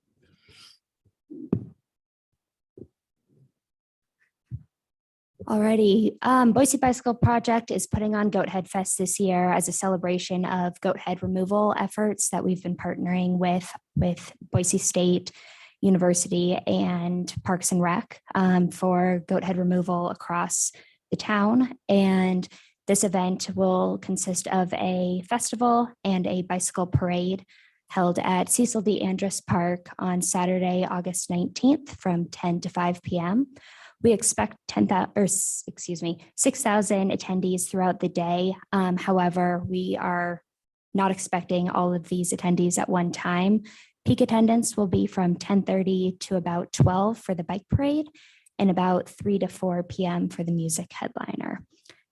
Alrighty, Boise Bicycle Project is putting on Goat Head Fest this year as a celebration of goat head removal efforts that we've been partnering with Boise State University and Parks and Rec for goat head removal across the town. And this event will consist of a festival and a bicycle parade held at Cecil D. Andrus Park on Saturday, August 19th from 10 to 5 p.m. We expect 6,000 attendees throughout the day. However, we are not expecting all of these attendees at one time. Peak attendance will be from 10:30 to about 12 for the bike parade and about 3 to 4 p.m. for the music headliner.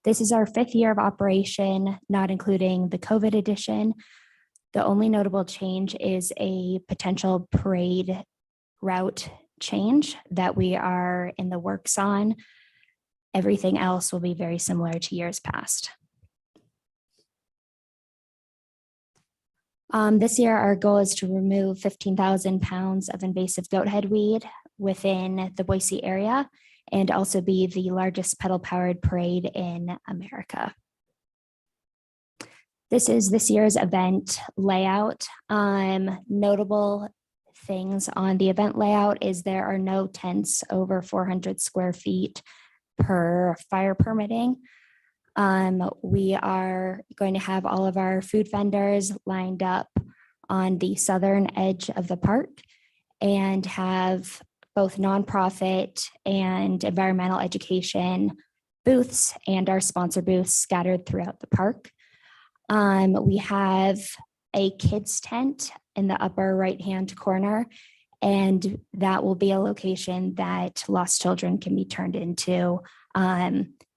This is our 5th year of operation, not including the COVID edition. The only notable change is a potential parade route change that we are in the works on. Everything else will be very similar to years past. This year, our goal is to remove 15,000 pounds of invasive goat head weed within the Boise area and also be the largest pedal-powered parade in America. This is this year's event layout. Notable things on the event layout is there are no tents over 400 square feet per fire permitting. We are going to have all of our food vendors lined up on the southern edge of the park and have both nonprofit and environmental education booths and our sponsor booths scattered throughout the park. We have a kids tent in the upper right-hand corner, and that will be a location that lost children can be turned into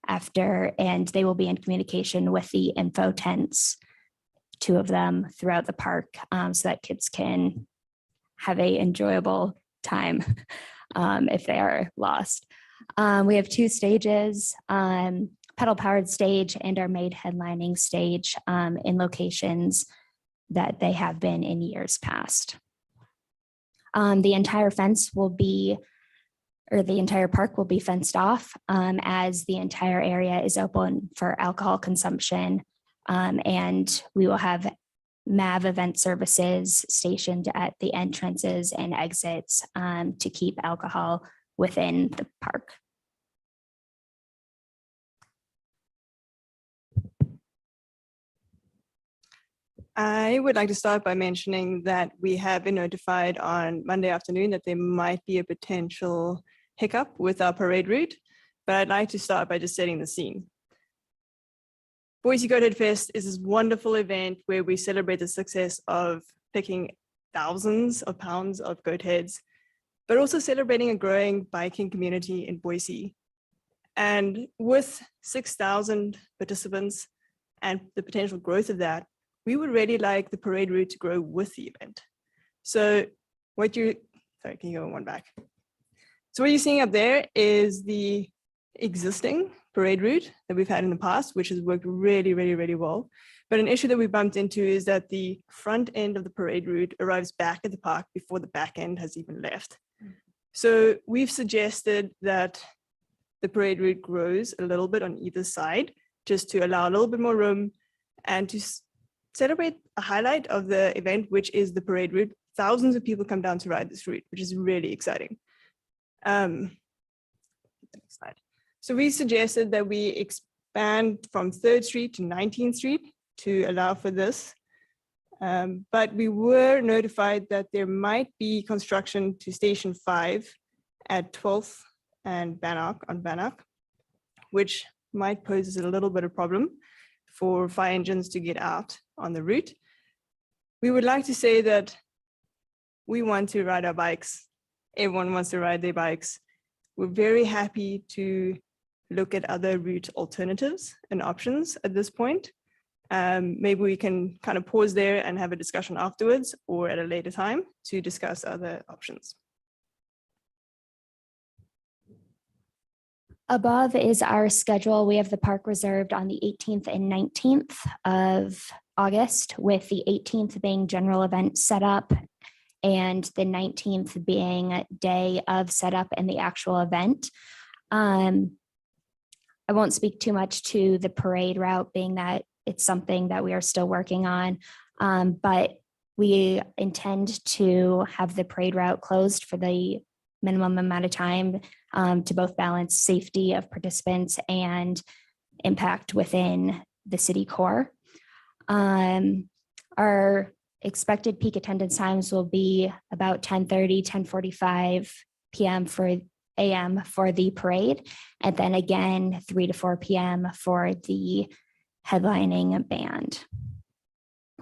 after, and they will be in communication with the info tents, 2 of them throughout the park, so that kids can have a enjoyable time if they are lost. We have 2 stages, pedal powered stage and our maid headlining stage in locations that they have been in years past. The entire fence will be, or the entire park will be fenced off as the entire area is open for alcohol consumption. And we will have MAV event services stationed at the entrances and exits to keep alcohol within the park. I would like to start by mentioning that we have been notified on Monday afternoon that there might be a potential hiccup with our parade route, but I'd like to start by just setting the scene. Boise Goathead Fest is this wonderful event where we celebrate the success of picking thousands of pounds of goat heads, but also celebrating a growing biking community in Boise. And with 6,000 participants and the potential growth of that, we would really like the parade route to grow with the event. So sorry, can you go one back? So what you're seeing up there is the existing parade route that we've had in the past, which has worked really, really, really well. But an issue that we bumped into is that the front end of the parade route arrives back at the park before the back end has even left. So we've suggested that the parade route grows a little bit on either side, just to allow a little bit more room and to celebrate a highlight of the event, which is the parade route. Thousands of people come down to ride this route, which is really exciting. Next slide. So we suggested that we expand from 3rd Street to 19th Street to allow for this. But we were notified that there might be construction to Station 5 at 12th and Bannock, which might pose a little bit of problem for fire engines to get out on the route. We would like to say that we want to ride our bikes. Everyone wants to ride their bikes. We're very happy to look at other route alternatives and options at this point. Maybe we can kind of pause there and have a discussion afterwards or at a later time to discuss other options. Above is our schedule. We have the park reserved on the 18th and 19th of August, with the 18th being general event setup and the 19th being day of setup and the actual event. I won't speak too much to the parade route, being that it's something that we are still working on, but we intend to have the parade route closed for the minimum amount of time to both balance safety of participants and impact within the city core. Our expected peak attendance times will be about 10:30, 10:45 p.m. for AM for the parade, and then again 3 to 4 p.m. for the headlining band.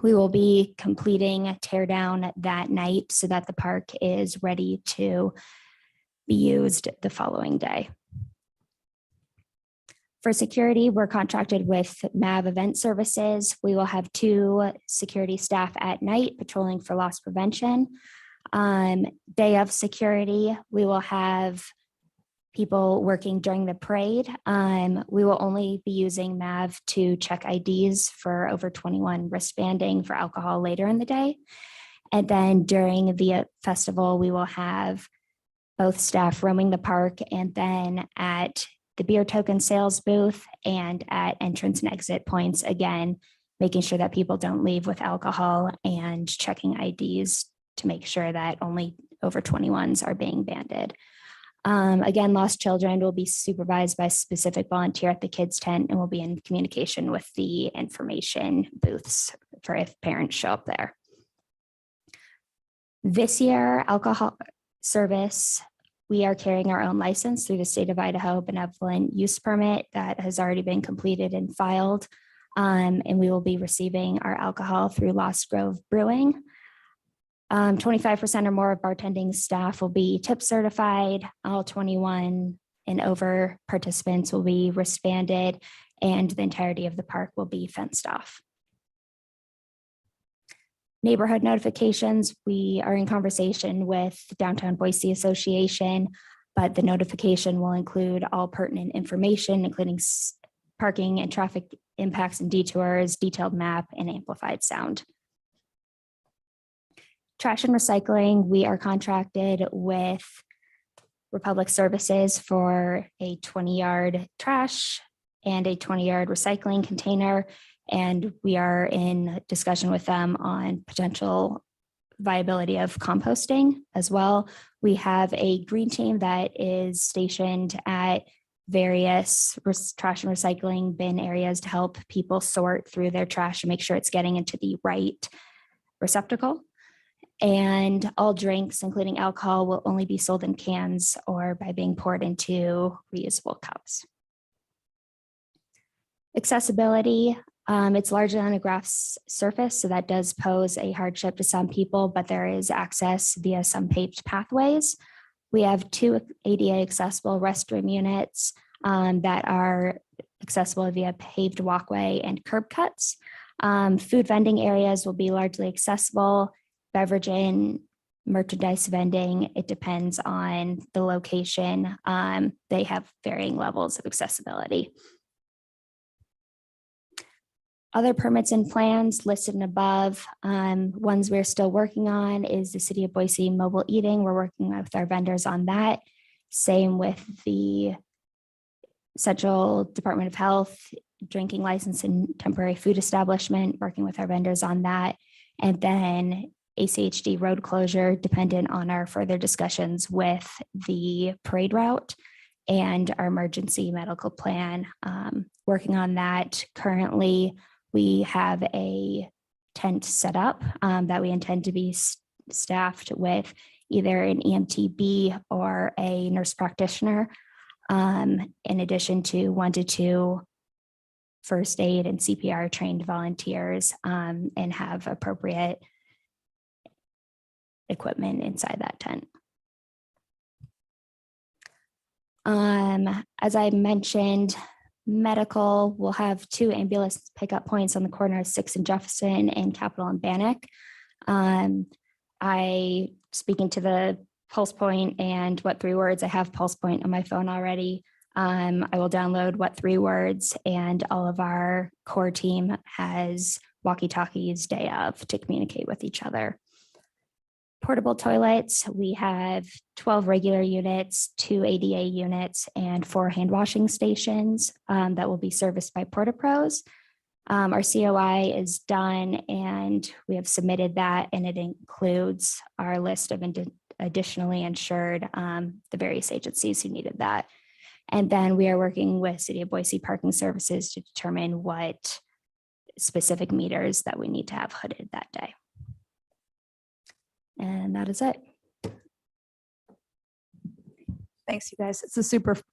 We will be completing a tear down that night so that the park is ready to be used the following day. For security, we're contracted with MAV Event Services. We will have 2 security staff at night patrolling for loss prevention. Day of security, we will have people working during the parade. We will only be using MAV to check IDs for over 21 wristbanding for alcohol later in the day. And then during the festival, we will have both staff roaming the park and then at the beer token sales booth and at entrance and exit points, again, making sure that people don't leave with alcohol and checking IDs to make sure that only over 21s are being banded. Again, lost children will be supervised by a specific volunteer at the kids tent and will be in communication with the information booths for if parents show up there. This year, alcohol service, we are carrying our own license through the state of Idaho benevolent use permit that has already been completed and filed. And we will be receiving our alcohol through Lost Grove Brewing. 25% or more of bartending staff will be tip certified. All 21 and over participants will be wristbanded, and the entirety of the park will be fenced off. Neighborhood notifications, we are in conversation with the Downtown Boise Association but the notification will include all pertinent information, including parking and traffic impacts and detours, detailed map, and amplified sound. Trash and recycling, we are contracted with Republic Services for a 20-yard trash and a 20-yard recycling container. And we are in discussion with them on potential viability of composting as well. We have a green team that is stationed at various trash and recycling bin areas to help people sort through their trash and make sure it's getting into the right receptacle. And all drinks, including alcohol, will only be sold in cans or by being poured into reusable cups. Accessibility, it's largely on a grass surface, so that does pose a hardship to some people, but there is access via some paved pathways. We have 2 ADA accessible restroom units that are accessible via paved walkway and curb cuts. Food vending areas will be largely accessible. Beverage and merchandise vending, it depends on the location. They have varying levels of accessibility. Other permits and plans listed above, ones we're still working on is the City of Boise mobile eating. We're working with our vendors on that. Same with the Central Department of Health drinking license and temporary food establishment, working with our vendors on that. And then ACHD road closure, dependent on our further discussions with the parade route and our emergency medical plan. Working on that currently. We have a tent set up that we intend to be staffed with either an EMTB or a nurse practitioner, in addition to 1 to 2 first aid and CPR trained volunteers, and have appropriate equipment inside that tent. As I mentioned, medical will have 2 ambulance pickup points on the corner of 6th and Jefferson and Capitol and Bannock. Speaking to the Pulse Point and What 3 Words, I have Pulse Point on my phone already. I will download What 3 Words, and all of our core team has walkie-talkies day of to communicate with each other. Portable toilets, we have 12 regular units, 2 ADA units, and 4 hand washing stations that will be serviced by PortaPros. Our COI is done and we have submitted that, and it includes our list of additionally insured, the various agencies who needed that. And then we are working with City of Boise Parking Services to determine what specific meters that we need to have hooded that day. And that is it. Thanks, you guys.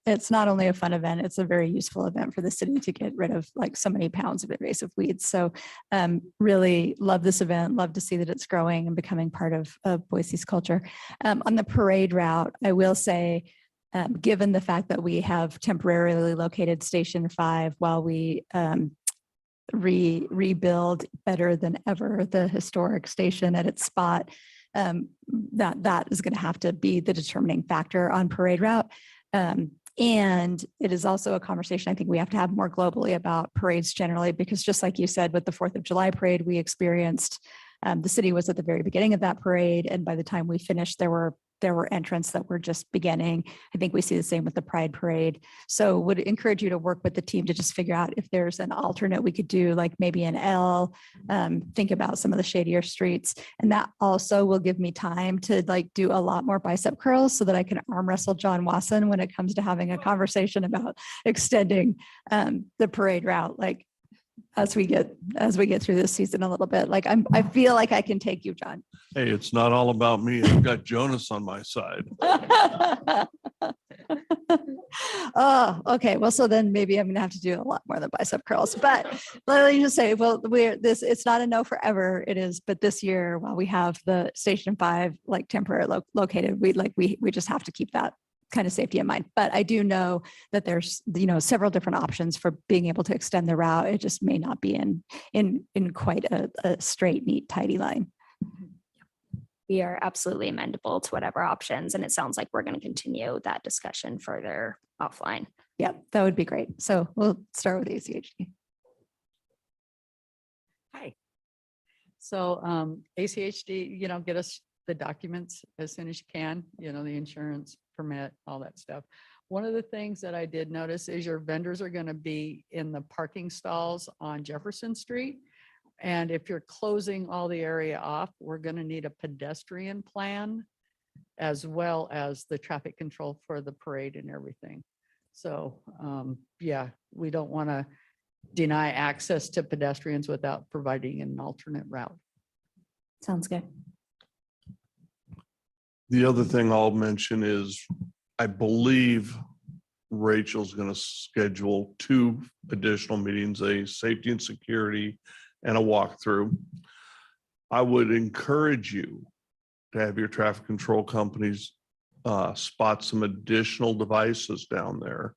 It's not only a fun event, it's a very useful event for the city to get rid of like so many pounds of invasive weeds. So really love this event, love to see that it's growing and becoming part of Boise's culture. On the parade route, I will say, given the fact that we have temporarily located Station 5 while we rebuild better than ever the historic station at its spot, that is going to have to be the determining factor on parade route. And it is also a conversation I think we have to have more globally about parades generally, because just like you said, with the 4th of July parade, we experienced, the city was at the very beginning of that parade. And by the time we finished, there were entrants that were just beginning. I think we see the same with the Pride Parade. So would encourage you to work with the team to just figure out if there's an alternate we could do, like maybe an L, think about some of the shadier streets. And that also will give me time to like do a lot more bicep curls so that I can arm wrestle John Wasson when it comes to having a conversation about extending the parade route. Like as we get through this season a little bit, like I feel like I can take you, John. Hey, it's not all about me. I've got Jonas on my side. Oh, okay. Well, so then maybe I'm gonna have to do a lot more than bicep curls. But let me just say, well, it's not a no forever. It is, but this year, while we have the Station 5 like temporarily located, we just have to keep that kind of safety in mind. But I do know that there's, several different options for being able to extend the route. It just may not be in quite a straight, neat, tidy line. we are absolutely amendable to whatever options. And it sounds like we're going to continue that discussion further offline. Yep, that would be great. So we'll start with ACHD. Hi. So ACHD, get us the documents as soon as you can, the insurance permit, all that stuff. One of the things that I did notice is your vendors are going to be in the parking stalls on Jefferson Street. And if you're closing all the area off, we're going to need a pedestrian plan as well as the traffic control for the parade and everything. So yeah, we don't want to deny access to pedestrians without providing an alternate route. Sounds good. The other thing I'll mention is, I believe Rachel's going to schedule 2 additional meetings, a safety and security and a walkthrough. I would encourage you to have your traffic control companies spot some additional devices down there.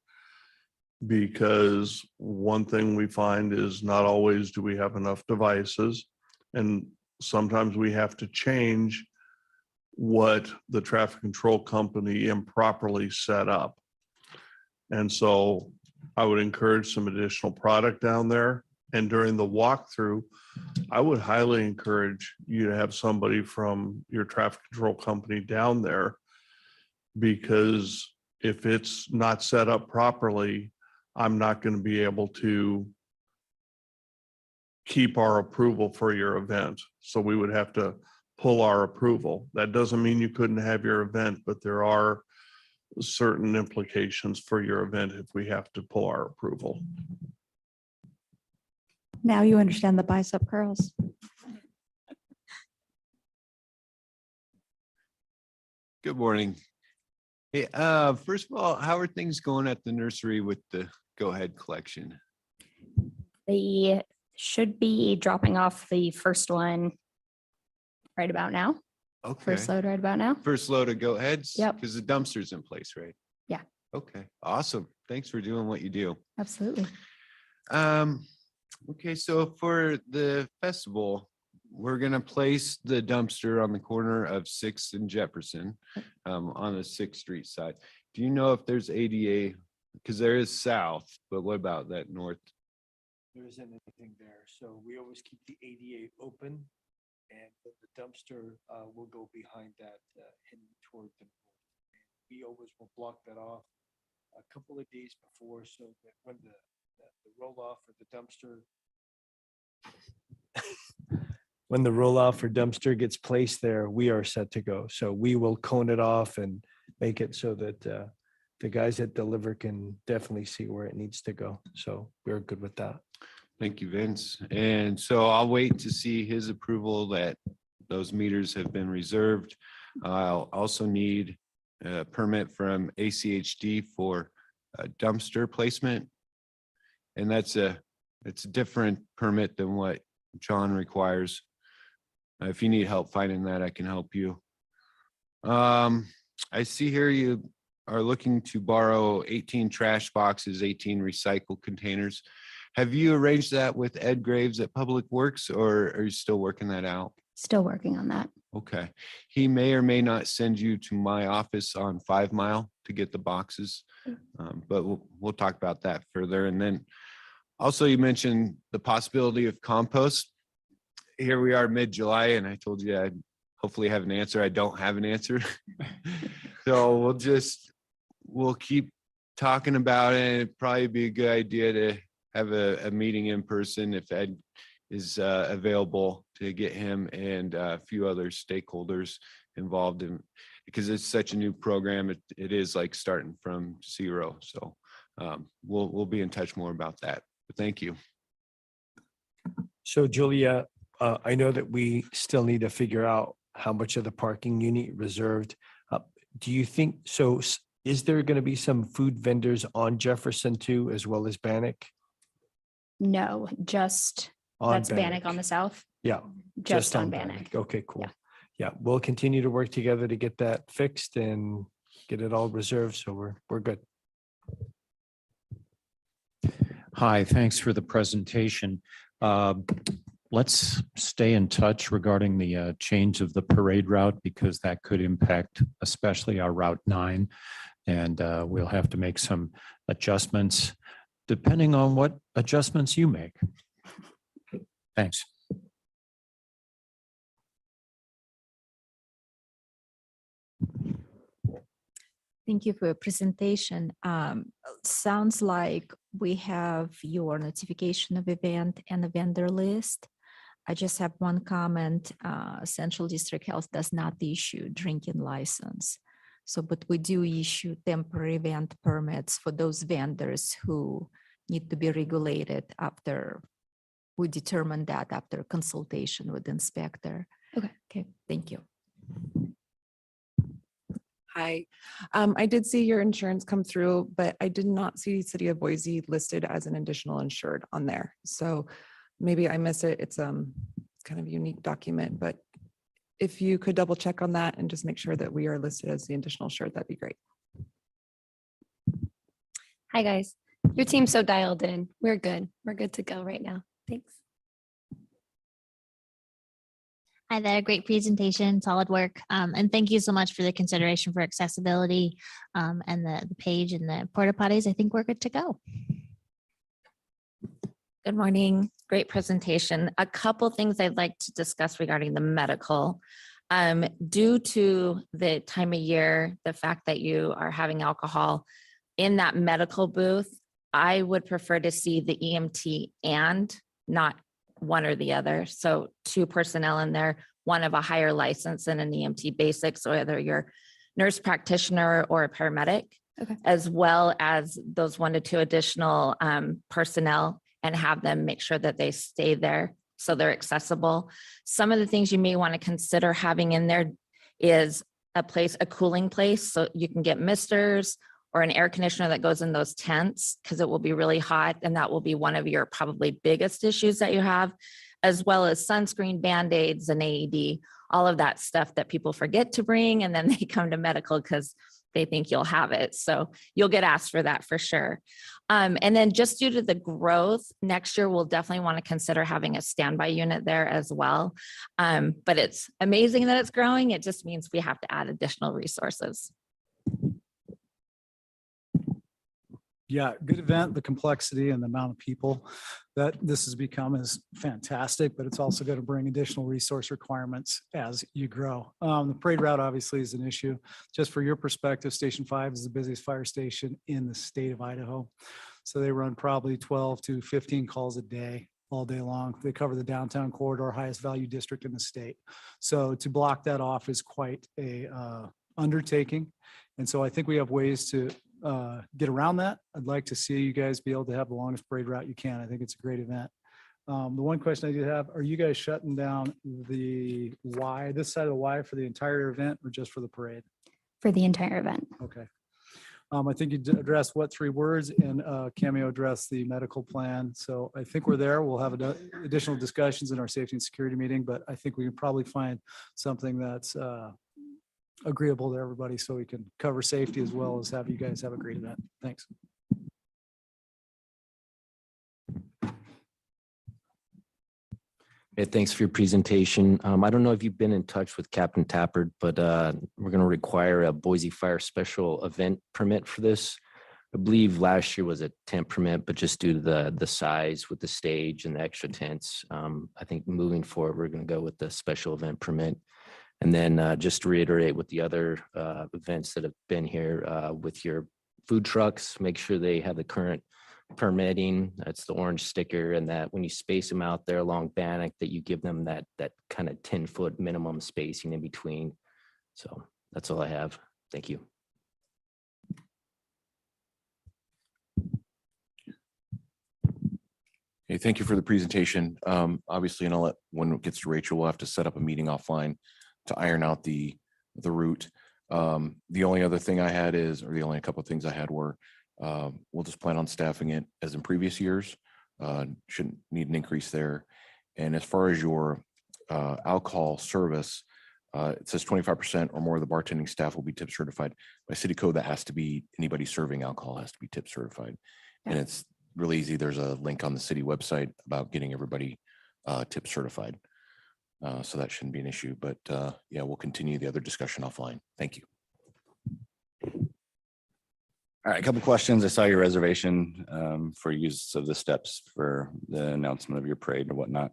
Because one thing we find is not always do we have enough devices, and sometimes we have to change what the traffic control company improperly set up. And so I would encourage some additional product down there. And during the walkthrough, I would highly encourage you to have somebody from your traffic control company down there, because if it's not set up properly, I'm not going to be able to keep our approval for your event. So we would have to pull our approval. That doesn't mean you couldn't have your event, but there are certain implications for your event if we have to pull our approval. Now you understand the bicep curls. Good morning. Hey, first of all, how are things going at the nursery with the Go Ahead collection? They should be dropping off the first one right about now. Okay. First load right about now. First load of Go Aheads? Yep. Because the dumpster's in place, right? Yeah, Okay, awesome. Thanks for doing what you do. absolutely. Okay, so for the festival, we're gonna place the dumpster on the corner of 6th and Jefferson, on the 6th Street side. Do you know if there's ADA? Because there is south, but what about that north? There isn't anything there, so we always keep the ADA open, and the dumpster will go behind that, heading toward the north. We always will block that off a couple of days before, so that when the roll off or the dumpster, when the roll off or dumpster gets placed there, we are set to go. So we will cone it off and make it so that the guys that deliver can definitely see where it needs to go. So we're good with that. Thank you, Vince. And so I'll wait to see his approval that those meters have been reserved. I'll also need a permit from ACHD for a dumpster placement. And it's a different permit than what John requires. If you need help finding that, I can help you. I see here you are looking to borrow 18 trash boxes, 18 recycle containers. Have you arranged that with Ed Graves at Public Works, or are you still working that out? Still working on that. Okay. He may or may not send you to my office on 5 Mile to get the boxes. But we'll talk about that further. And then also you mentioned the possibility of compost. Here we are mid-July, and I told you I'd hopefully have an answer. I don't have an answer. So we'll keep talking about it. It'd probably be a good idea to have a meeting in person if Ed is available, to get him and a few other stakeholders involved in, because it's such a new program. It is like starting from zero. So we'll be in touch more about that. But thank you. So Julia, I know that we still need to figure out how much of the parking you need reserved. Do you think, so is there going to be some food vendors on Jefferson too, as well as Bannock? No, just On that's Bannock Bannock. on the south. Yeah. Just on Bannock. Okay, cool. Yeah, we'll continue to work together to get that fixed and get it all reserved. So we're good. Hi, thanks for the presentation. let's stay in touch regarding the change of the parade route because that could impact especially our Route 9. And we'll have to make some adjustments depending on what adjustments you make. Thanks. Thank you for your presentation. Sounds like we have your notification of event and the vendor list. I just have one comment. Central District Health does not issue drinking license. So, but we do issue temporary event permits for those vendors who need to be regulated after we determine that after consultation with the inspector. Okay, thank you. Hi, I did see your insurance come through, but I did not see City of Boise listed as an additional insured on there. So maybe I missed it. It's kind of a unique document, but if you could double check on that and just make sure that we are listed as the additional insured, that'd be great. Hi, guys. Your team's so dialed in. We're good. We're good to go right now. Thanks. Hi there, great presentation, solid work. And thank you so much for the consideration for accessibility and the page and the porta potties. I think we're good to go. Good morning. Great presentation. A couple things I'd like to discuss regarding the medical. Due to the time of year, the fact that you are having alcohol in that medical booth, I would prefer to see the EMT and not one or the other. So 2 personnel in there, one of a higher license and an EMT basics, so whether you're nurse practitioner or a paramedic, as well as those 1 to 2 additional personnel, and have them make sure that they stay there so they're accessible. Some of the things you may want to consider having in there is a cooling place, so you can get misters or an air conditioner that goes in those tents because it will be really hot, and that will be one of your probably biggest issues that you have, as well as sunscreen, Band-Aids, and AED, all of that stuff that people forget to bring, and then they come to medical because they think you'll have it. So you'll get asked for that for sure. And then just due to the growth, next year, we'll definitely want to consider having a standby unit there as well. But it's amazing that it's growing. It just means we have to add additional resources. Yeah, good event. The complexity and the amount of people that this has become is fantastic, but it's also going to bring additional resource requirements as you grow. The parade route obviously is an issue. Just for your perspective, Station 5 is the busiest fire station in the state of Idaho. So they run probably 12 to 15 calls a day, all day long. They cover the downtown corridor, highest value district in the state. So to block that off is quite a undertaking. And so I think we have ways to get around that. I'd like to see you guys be able to have the longest parade route you can. I think it's a great event. The one question I do have, are you guys shutting down the Y, this side of the Y for the entire event or just for the parade? For the entire event. Okay. I think you addressed what 3 words, and Cameo addressed the medical plan. So I think we're there. We'll have additional discussions in our safety and security meeting, but I think we can probably find something that's agreeable to everybody so we can cover safety as well as have you guys have a great event. Thanks. Hey, thanks for your presentation. I don't know if you've been in touch with Captain Tappert, but we're going to require a Boise Fire special event permit for this. I believe last year was a tent permit, but just due to the size with the stage and the extra tents, I think moving forward, we're going to go with the special event permit. And then just to reiterate with the other events that have been here with your food trucks, make sure they have the current permitting. That's the orange sticker, and that when you space them out there along Bannock, that you give them that kind of 10-foot minimum spacing in between. So that's all I have. Thank you. Hey, thank you for the presentation. Obviously, and I'll let, when it gets to Rachel, we'll have to set up a meeting offline to iron out the route. The only other thing I had is, or the only couple of things I had were, we'll just plan on staffing it as in previous years. Shouldn't need an increase there. And as far as your alcohol service, it says 25% or more of the bartending staff will be tip certified. By city code, that has to be anybody serving alcohol has to be tip certified. And it's really easy. There's a link on the city website about getting everybody tip certified. So that shouldn't be an issue, but yeah, we'll continue the other discussion offline. Thank you. All right, a couple questions. I saw your reservation for use of the steps for the announcement of your parade and whatnot.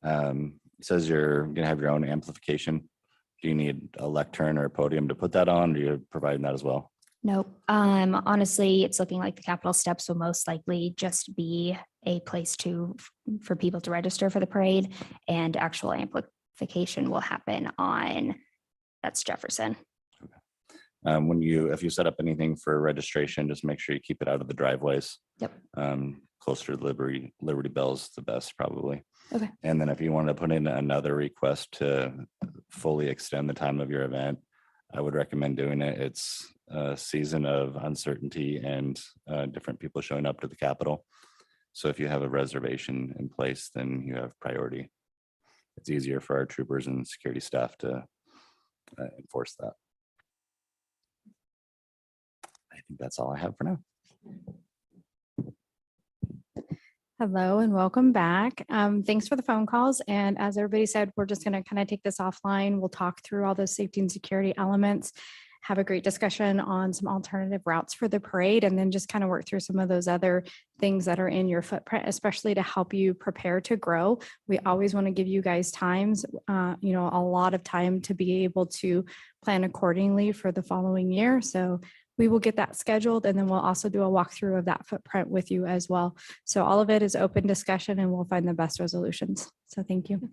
It says you're gonna have your own amplification. Do you need a lectern or a podium to put that on? Or you're providing that as well? Nope. Honestly, it's looking like the Capitol steps will most likely just be a place for people to register for the parade, and actual amplification will happen on, that's Jefferson. If you set up anything for registration, just make sure you keep it out of the driveways. Yep. Closer to Liberty Bell's the best probably. Okay. And then if you want to put in another request to fully extend the time of your event, I would recommend doing it. It's a season of uncertainty and different people showing up to the Capitol. So if you have a reservation in place, then you have priority. It's easier for our troopers and security staff to enforce that. I think that's all I have for now. Hello and welcome back. Thanks for the phone calls. And as everybody said, we're just going to kind of take this offline. We'll talk through all those safety and security elements, have a great discussion on some alternative routes for the parade, and then just kind of work through some of those other things that are in your footprint, especially to help you prepare to grow. We always want to give you guys times, a lot of time to be able to plan accordingly for the following year. So we will get that scheduled, and then we'll also do a walkthrough of that footprint with you as well. So all of it is open discussion, and we'll find the best resolutions. So thank you.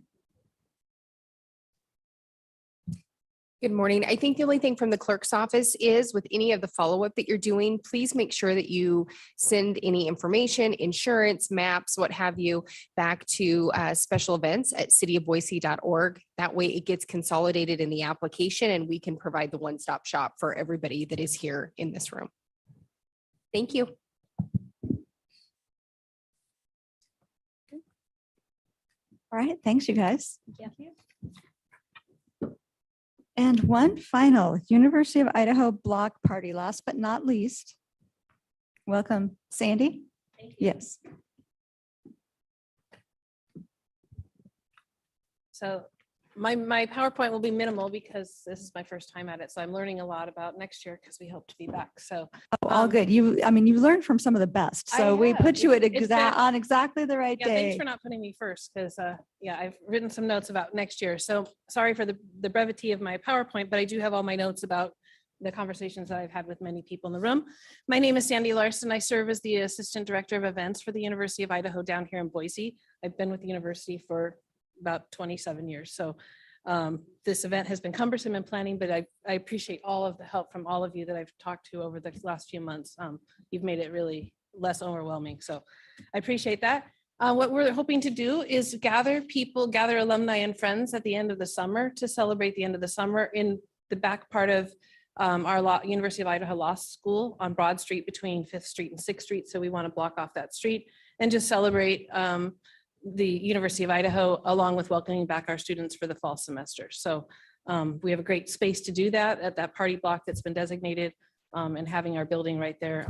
Good morning. I think the only thing from the clerk's office is with any of the follow-up that you're doing, please make sure that you send any information, insurance, maps, what have you, back to special events at cityofboise.org. That way it gets consolidated in the application and we can provide the one-stop shop for everybody that is here in this room. Thank you. All right, thanks, you guys. And one final University of Idaho block party, last but not least. Welcome, Sandy. Yes. So my PowerPoint will be minimal because this is my first time at it. So I'm learning a lot about next year because we hope to be back. So All good. You learned from some of the best. So we put you at It's been- on exactly the right Yeah, day. thanks for not putting me first because I've written some notes about next year. So sorry for the brevity of my PowerPoint, but I do have all my notes about the conversations that I've had with many people in the room. My name is Sandy Larson. I serve as the Assistant Director of Events for the University of Idaho down here in Boise. I've been with the university for about 27 years. So this event has been cumbersome in planning, but I appreciate all of the help from all of you that I've talked to over the last few months. You've made it really less overwhelming. So I appreciate that. What we're hoping to do is gather alumni and friends at the end of the summer to celebrate the end of the summer in the back part of our University of Idaho Law School on Broad Street between 5th Street and 6th Street. So we want to block off that street and just celebrate the University of Idaho along with welcoming back our students for the fall semester. So we have a great space to do that at that party block that's been designated, and having our building right there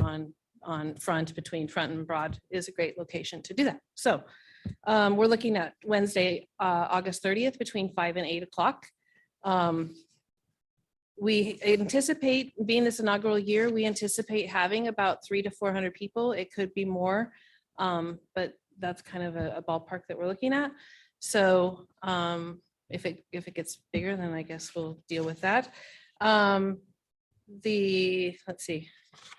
on front between Front and Broad is a great location to do that. So we're looking at Wednesday, August 30th between 5 and 8 o'clock. We anticipate, being this inaugural year, we anticipate having about 300 to 400 people. It could be more, but that's kind of a ballpark that we're looking at. So if it gets bigger, then I guess we'll deal with that. Let's see.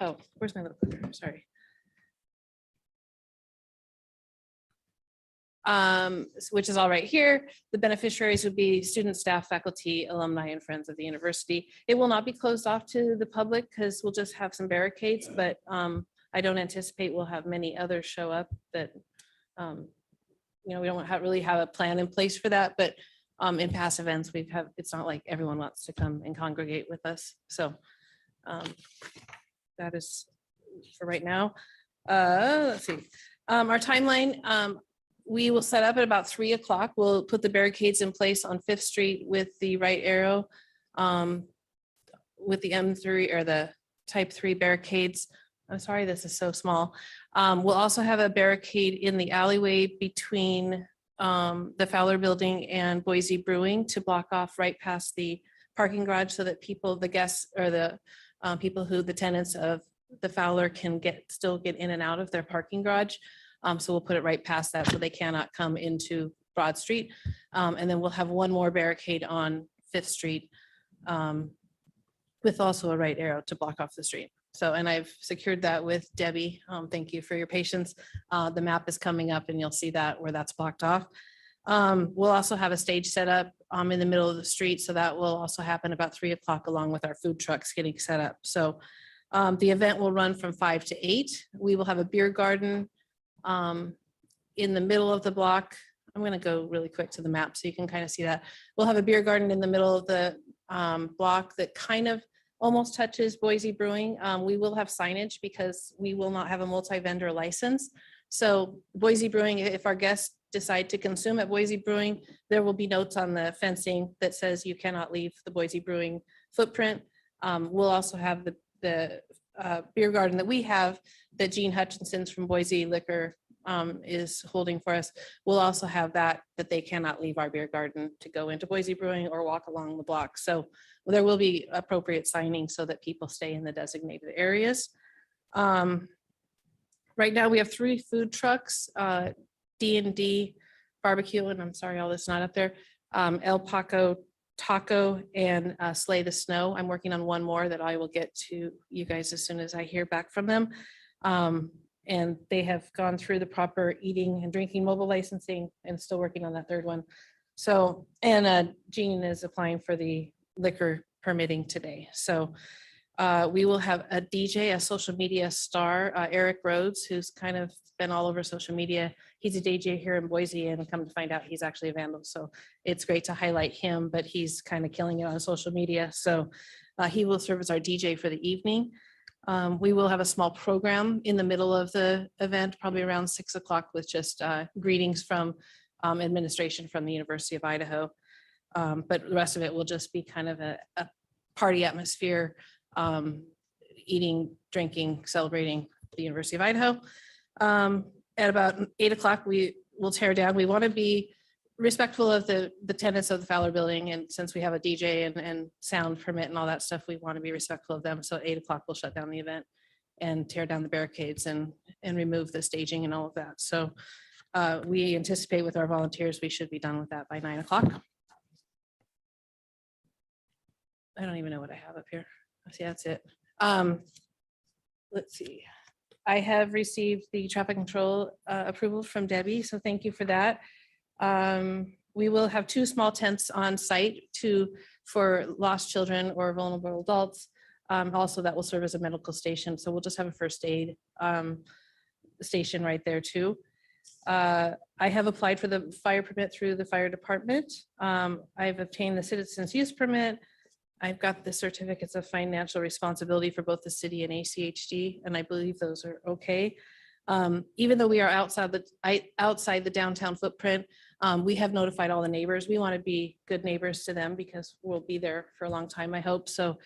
Oh, where's my little clicker? Sorry. Which is all right here. The beneficiaries would be students, staff, faculty, alumni, and friends of the university. It will not be closed off to the public because we'll just have some barricades, but I don't anticipate we'll have many others show up that, we don't really have a plan in place for that, but in past events, it's not like everyone wants to come and congregate with us. So that is for right now. Let's see. Our timeline, we will set up at about 3 o'clock. We'll put the barricades in place on 5th Street with the right arrow, with the M3 or the type 3 barricades. I'm sorry, this is so small. We'll also have a barricade in the alleyway between the Fowler Building and Boise Brewing to block off right past the parking garage so that people, the guests or the people who, the tenants of the Fowler can still get in and out of their parking garage. So we'll put it right past that so they cannot come into Broad Street. And then we'll have one more barricade on Fifth Street with also a right arrow to block off the street. So, and I've secured that with Debbie. Thank you for your patience. The map is coming up and you'll see that where that's blocked off. We'll also have a stage set up in the middle of the street. So that will also happen about 3 o'clock along with our food trucks getting set up. So the event will run from 5 to 8. We will have a beer garden in the middle of the block. I'm going to go really quick to the map so you can kind of see that. We'll have a beer garden in the middle of the block that kind of almost touches Boise Brewing. We will have signage because we will not have a multi-vendor license. So Boise Brewing, if our guests decide to consume at Boise Brewing, there will be notes on the fencing that says you cannot leave the Boise Brewing footprint. We'll also have the beer garden that we have that Gene Hutchinson's from Boise Liquor is holding for us. We'll also have that they cannot leave our beer garden to go into Boise Brewing or walk along the block. So there will be appropriate signing so that people stay in the designated areas. Right now we have 3 food trucks, D&D Barbecue, and I'm sorry, all this is not up there, El Paco Taco and Slay the Snow. I'm working on one more that I will get to you guys as soon as I hear back from them. And they have gone through the proper eating and drinking mobile licensing and still working on that 3rd one. So, and Gene is applying for the liquor permitting today. So we will have a DJ, a social media star, Eric Rhodes, who's kind of been all over social media. He's a DJ here in Boise, and come to find out he's actually a vandal. So it's great to highlight him, but he's kind of killing it on social media. So he will serve as our DJ for the evening. We will have a small program in the middle of the event, probably around 6 o'clock, with just greetings from administration from the University of Idaho. But the rest of it will just be kind of a party atmosphere, eating, drinking, celebrating the University of Idaho. At about 8 o'clock, we will tear down. We want to be respectful of the tenants of the Fowler Building. And since we have a DJ and sound permit and all that stuff, we want to be respectful of them. So at 8 o'clock, we'll shut down the event and tear down the barricades and remove the staging and all of that. So we anticipate with our volunteers, we should be done with that by 9 o'clock. I don't even know what I have up here. See, that's it. Let's see. I have received the traffic control approval from Debbie, so thank you for that. We will have 2 small tents on site for lost children or vulnerable adults. Also, that will serve as a medical station. So we'll just have a first aid station right there too. I have applied for the fire permit through the fire department. I've obtained the citizens use permit. I've got the certificates of financial responsibility for both the city and ACHD, and I believe those are okay. Even though we are outside the downtown footprint, we have notified all the neighbors. We want to be good neighbors to them because we'll be there for a long time, I hope. So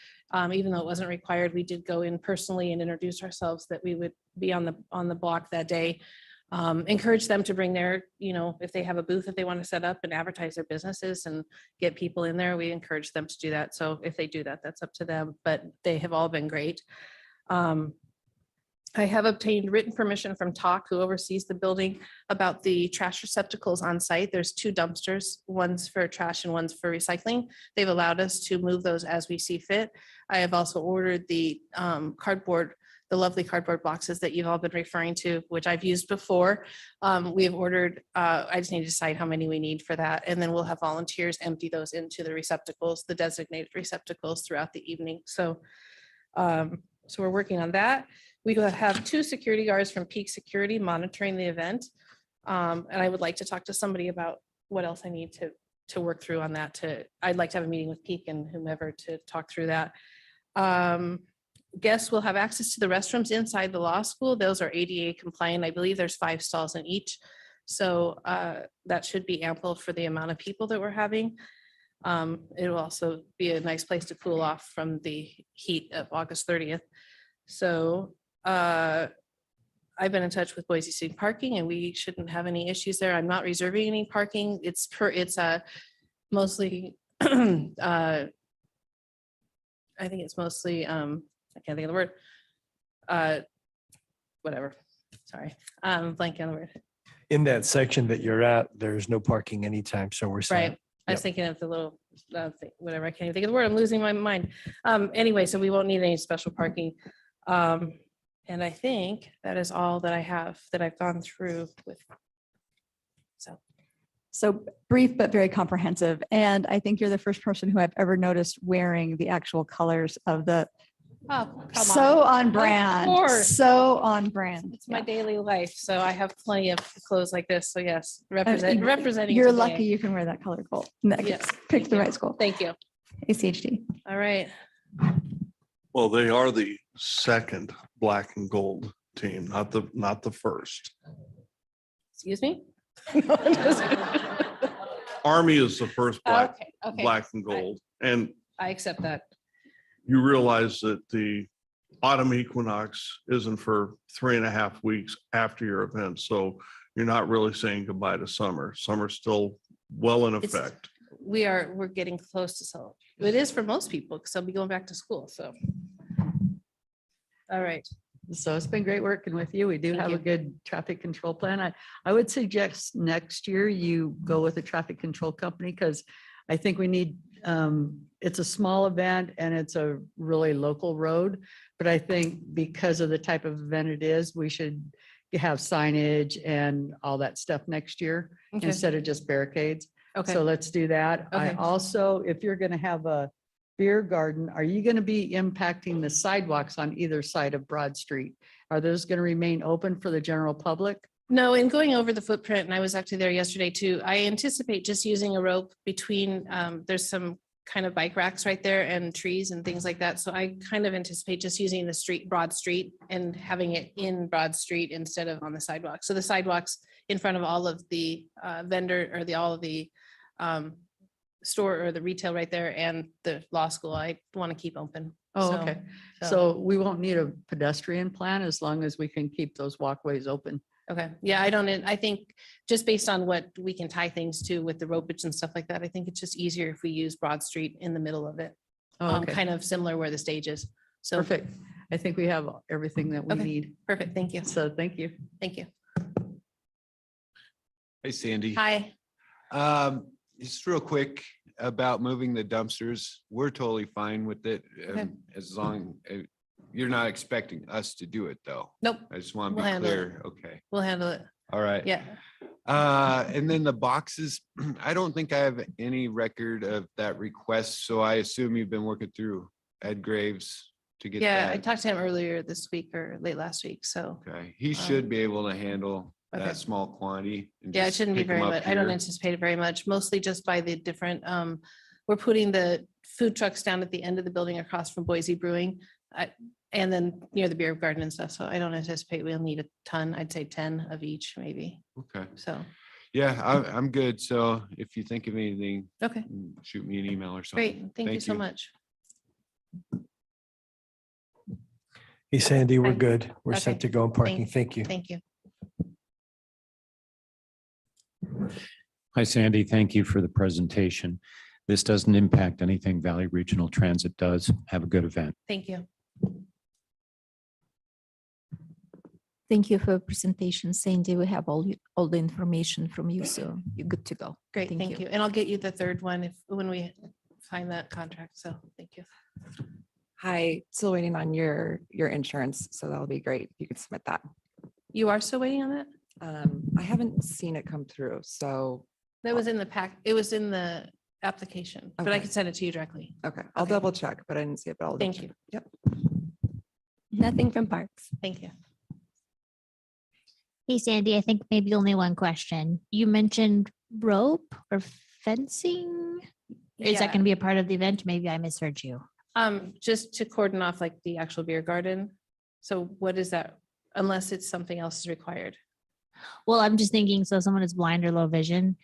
even though it wasn't required, we did go in personally and introduce ourselves that we would be on the block that day. Encourage them to bring their, if they have a booth that they want to set up and advertise their businesses and get people in there, we encourage them to do that. So if they do that, that's up to them, but they have all been great. I have obtained written permission from TALK, who oversees the building, about the trash receptacles on site. There's 2 dumpsters, one's for trash and one's for recycling. They've allowed us to move those as we see fit. I have also ordered the the lovely cardboard boxes that you've all been referring to, which I've used before. We have ordered, I just need to decide how many we need for that. And then we'll have volunteers empty those into the receptacles, the designated receptacles throughout the evening. So, so we're working on that. We will have 2 security guards from Peak Security monitoring the event. And I would like to talk to somebody about what else I need to work through on that. I'd like to have a meeting with Peak and whomever to talk through that. Guests will have access to the restrooms inside the law school. Those are ADA compliant. I believe there's 5 stalls in each. So that should be ample for the amount of people that we're having. It will also be a nice place to cool off from the heat of August 30th. So I've been in touch with Boise City Parking and we shouldn't have any issues there. I'm not reserving any parking. It's mostly, I think it's mostly, I can't think of the word. Whatever, sorry, blanking on the word. In that section that you're at, there's no parking anytime, so we're saying. Right. I was thinking of the little, whatever, I can't even think of the word. I'm losing my mind. Anyway, so we won't need any special parking. And I think that is all that I have that I've gone through with. So brief, but very comprehensive. And I think you're the first person who I've ever noticed wearing the actual colors of the, Oh, come so on Of brand, course. so on brand. It's my daily life. So I have plenty of clothes like this. So yes, representing. You're today. lucky you can wear that color gold. Yes, Pick the right school. Thank you. ACHD. All right. Well, they are the second black and gold team, not the first. Excuse me? Army is the first Okay, black and gold. And I accept that. you realize that the autumn equinox isn't for 3.5 weeks after your event. So you're not really saying goodbye to summer. Summer's still well in It's- effect. We're getting close to so. It is for most people because I'll be going back to school. So. All right. So it's been great working with you. We do Thank have you. a good traffic control plan. I would suggest next year you go with a traffic control company because I think we need, it's a small event and it's a really local road. But I think because of the type of event it is, we should have signage and all that stuff next year Okay. instead of just barricades. Okay. So let's do that. I Okay. also, if you're going to have a beer garden, are you going to be impacting the sidewalks on either side of Broad Street? Are those going to remain open for the general public? No, in going over the footprint, and I was actually there yesterday too, I anticipate just using a rope between, there's some kind of bike racks right there and trees and things like that. So I kind of anticipate just using the street, Broad Street and having it in Broad Street instead of on the sidewalk. So the sidewalks in front of all of the vendor or all of the store or the retail right there and the law school, I want to keep open. Oh, So- okay. So we won't need a pedestrian plan as long as we can keep those walkways open. Okay, yeah, I think just based on what we can tie things to with the ropage and stuff like that, I think it's just easier if we use Broad Street in the middle of it. Oh, okay. Kind of similar where the stage is. So. Perfect. I think we have everything that we Okay. need. Perfect, thank you. So thank you. Thank you. Hey, Sandy. Hi. Just real quick about moving the dumpsters. We're totally fine with it. Okay. As long, you're not expecting us to do it though. Nope. I just want to We'll be handle it. clear. Okay. We'll handle it. All right. Yeah. And then the boxes, I don't think I have any record of that request. So I assume you've been working through Ed Graves to get Yeah, I that. talked to him earlier this week or late last week, so. Okay. He should be able to handle okay. that small quantity. and Yeah, it just shouldn't be pick 'em very up much. I don't here. anticipate it very much, mostly just by the different, we're putting the food trucks down at the end of the building across from Boise Brewing. And then near the beer garden and stuff. So I don't anticipate we'll need a ton. I'd say 10 of each maybe. Okay. So, Yeah, I'm good. So if you think of anything, okay, shoot me an email or something. great. Thank you so much. Hey, Sandy, we're Hi. good. We're set Okay. to go on parking. Thank you. Thank you. Hi, Sandy. Thank you for the presentation. This doesn't impact anything Valley Regional Transit does. Have a good event. Thank you. Thank you for your presentation, Sandy. We have all the information from you, so you're good to go. Great. Thank you. And I'll get you the third one when we find that contract. So thank you. Hi, still waiting on your insurance, so that'll be great. if You can submit that. You are still waiting on that? I haven't seen it come through, so. That was in the pack. It was in the application, but I Okay. can send it to you directly. Okay, I'll double check, but I didn't see it, but I'll. double Thank you. check. Yep. Nothing from Parks. Thank you. Hey, Sandy, I think maybe only one question. You mentioned rope or fencing? Is that Yeah. going to be a part of the event? Maybe I misheard you. Just to cordon off like the actual beer garden. So what is that? Unless it's something else is required. Well, I'm just thinking, so someone is blind or low vision,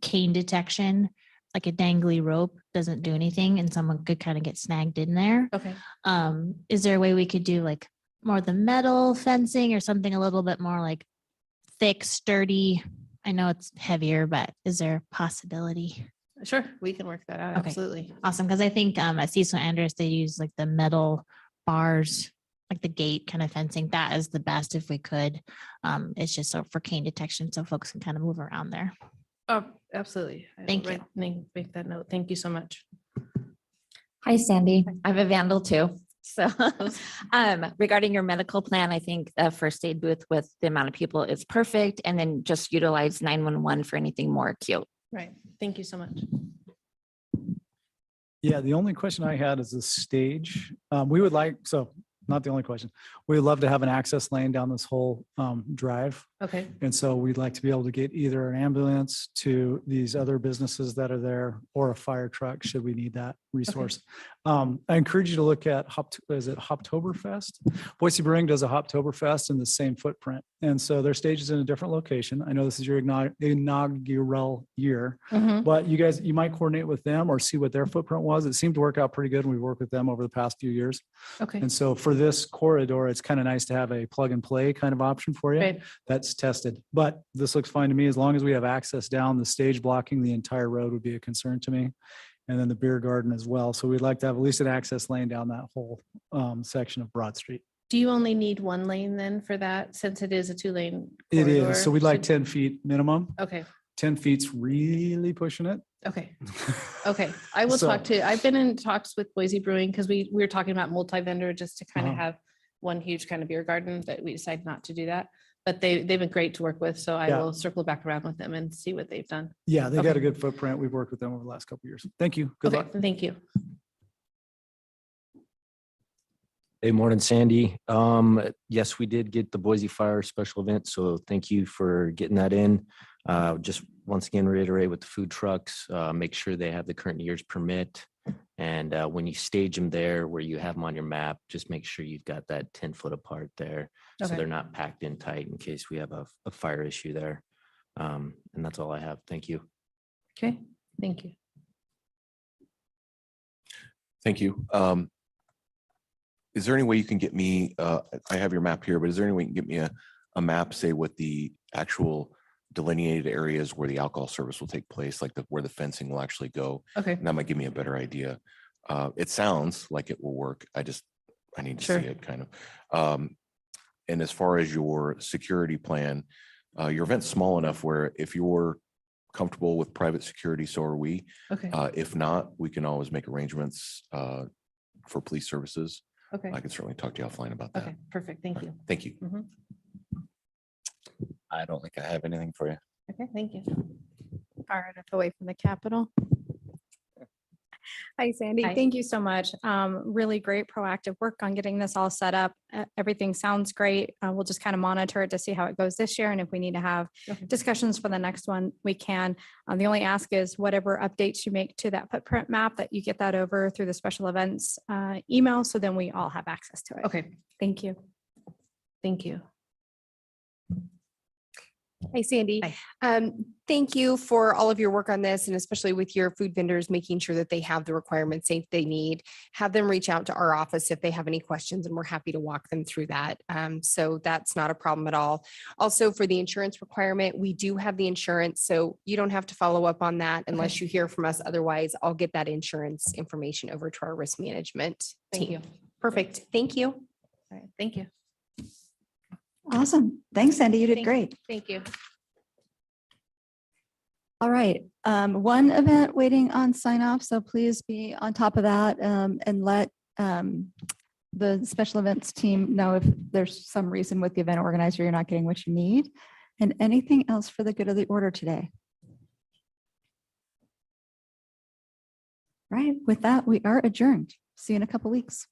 cane detection, like a dangly rope doesn't do anything and someone could kind of get snagged in there. Okay. Is there a way we could do like more the metal fencing or something a little bit more like thick, sturdy? I know it's heavier, but is there a possibility? Sure, we can work that out. Okay. Absolutely. Awesome, because I think at Cecil Andrews, they use like the metal bars, like the gate kind of fencing. That is the best if we could. It's just so for cane detection, so folks can kind of move around there. Oh, absolutely. I will Thank you. Make that note. Thank you so much. Hi, Sandy. I'm a vandal too. So regarding your medical plan, I think a first aid booth with the amount of people is perfect. And then just utilize 911 for anything more acute. Right. Thank you so much. Yeah, the only question I had is the stage. We would like, so not the only question. We would love to have an access lane down this whole drive. Okay. And so we'd like to be able to get either an ambulance to these other businesses that are there or a fire truck should we need that resource. I encourage you to look at is it Hoptoberfest? Boise Brewing does a Hoptoberfest in the same footprint. And so their stage is in a different location. I know this is your inaugural year, but you might coordinate with them or see what their footprint was. It seemed to work out pretty good. And we've worked with them over the past few years. Okay. And so for this corridor, it's kind of nice to have a plug and play kind of option for you. Right. That's tested, but this looks fine to me. As long as we have access down, the stage blocking the entire road would be a concern to me. And then the beer garden as well. So we'd like to have at least an access lane down that whole section of Broad Street. Do you only need one lane then for that, since it is a 2-lane? It is. So we'd like Should- 10 feet minimum. Okay. 10 feet's really pushing it. Okay. Okay. I will So- talk to, I've been in talks with Boise Brewing because we were talking about multi-vendor just to kind of have one huge kind of beer garden, but we decided not to do that. But they've been great to work with. So I Yeah. will circle back around with them and see what they've done. Yeah, they got Okay. a good footprint. We've worked with them over the last couple of years. Thank you. Good Okay, luck. thank you. Hey, morning, Sandy. Yes, we did get the Boise Fire special event, so thank you for getting that in. Just once again, reiterate with the food trucks, make sure they have the current year's permit. And when you stage them there, where you have them on your map, just make sure you've got that 10 foot apart there. So Okay. they're not packed in tight in case we have a fire issue there. And that's all I have. Thank you. Okay, thank you. Thank you. Is there any way you can get me, I have your map here, but is there any way you can get me a map, say what the actual delineated areas where the alcohol service will take place, like where the fencing will actually go? Okay. And that might give me a better idea. It sounds like it will work. I need to Sure. see it kind of. And as far as your security plan, your event's small enough where if you're comfortable with private security, so are we. Okay. If not, we can always make arrangements for police services. Okay. I can certainly talk to you offline about that. Okay, perfect. Thank you. Thank you. Mhm. I don't think I have anything for you. Okay, thank you. Far enough away from the Capitol. Hi, Sandy. Hi. Thank you so much. Really great proactive work on getting this all set up. Everything sounds great. We'll just kind of monitor it to see how it goes this year. And if we need to have discussions for the next one, we can. The only ask is whatever updates you make to that footprint map, that you get that over through the special events email. So then we all have access to it. Okay. Thank you. Thank you. Hi, Sandy. Thank you for all of your work on this, and especially with your food vendors, making sure that they have the requirements they need. Have them reach out to our office if they have any questions, and we're happy to walk them through that. So that's not a problem at all. Also, for the insurance requirement, we do have the insurance, so you don't have to follow up on that unless you hear from us. Otherwise, I'll get that insurance information over to our risk management Thank team. you. Perfect. Thank you. All right, thank you. Awesome. Thanks, Sandy. You did Thank- great. Thank you. All right. One event waiting on sign off. So please be on top of that and let the special events team know if there's some reason with the event organizer you're not getting what you need. And anything else for the good of the order today? Right. With that, we are adjourned. See you in a couple weeks.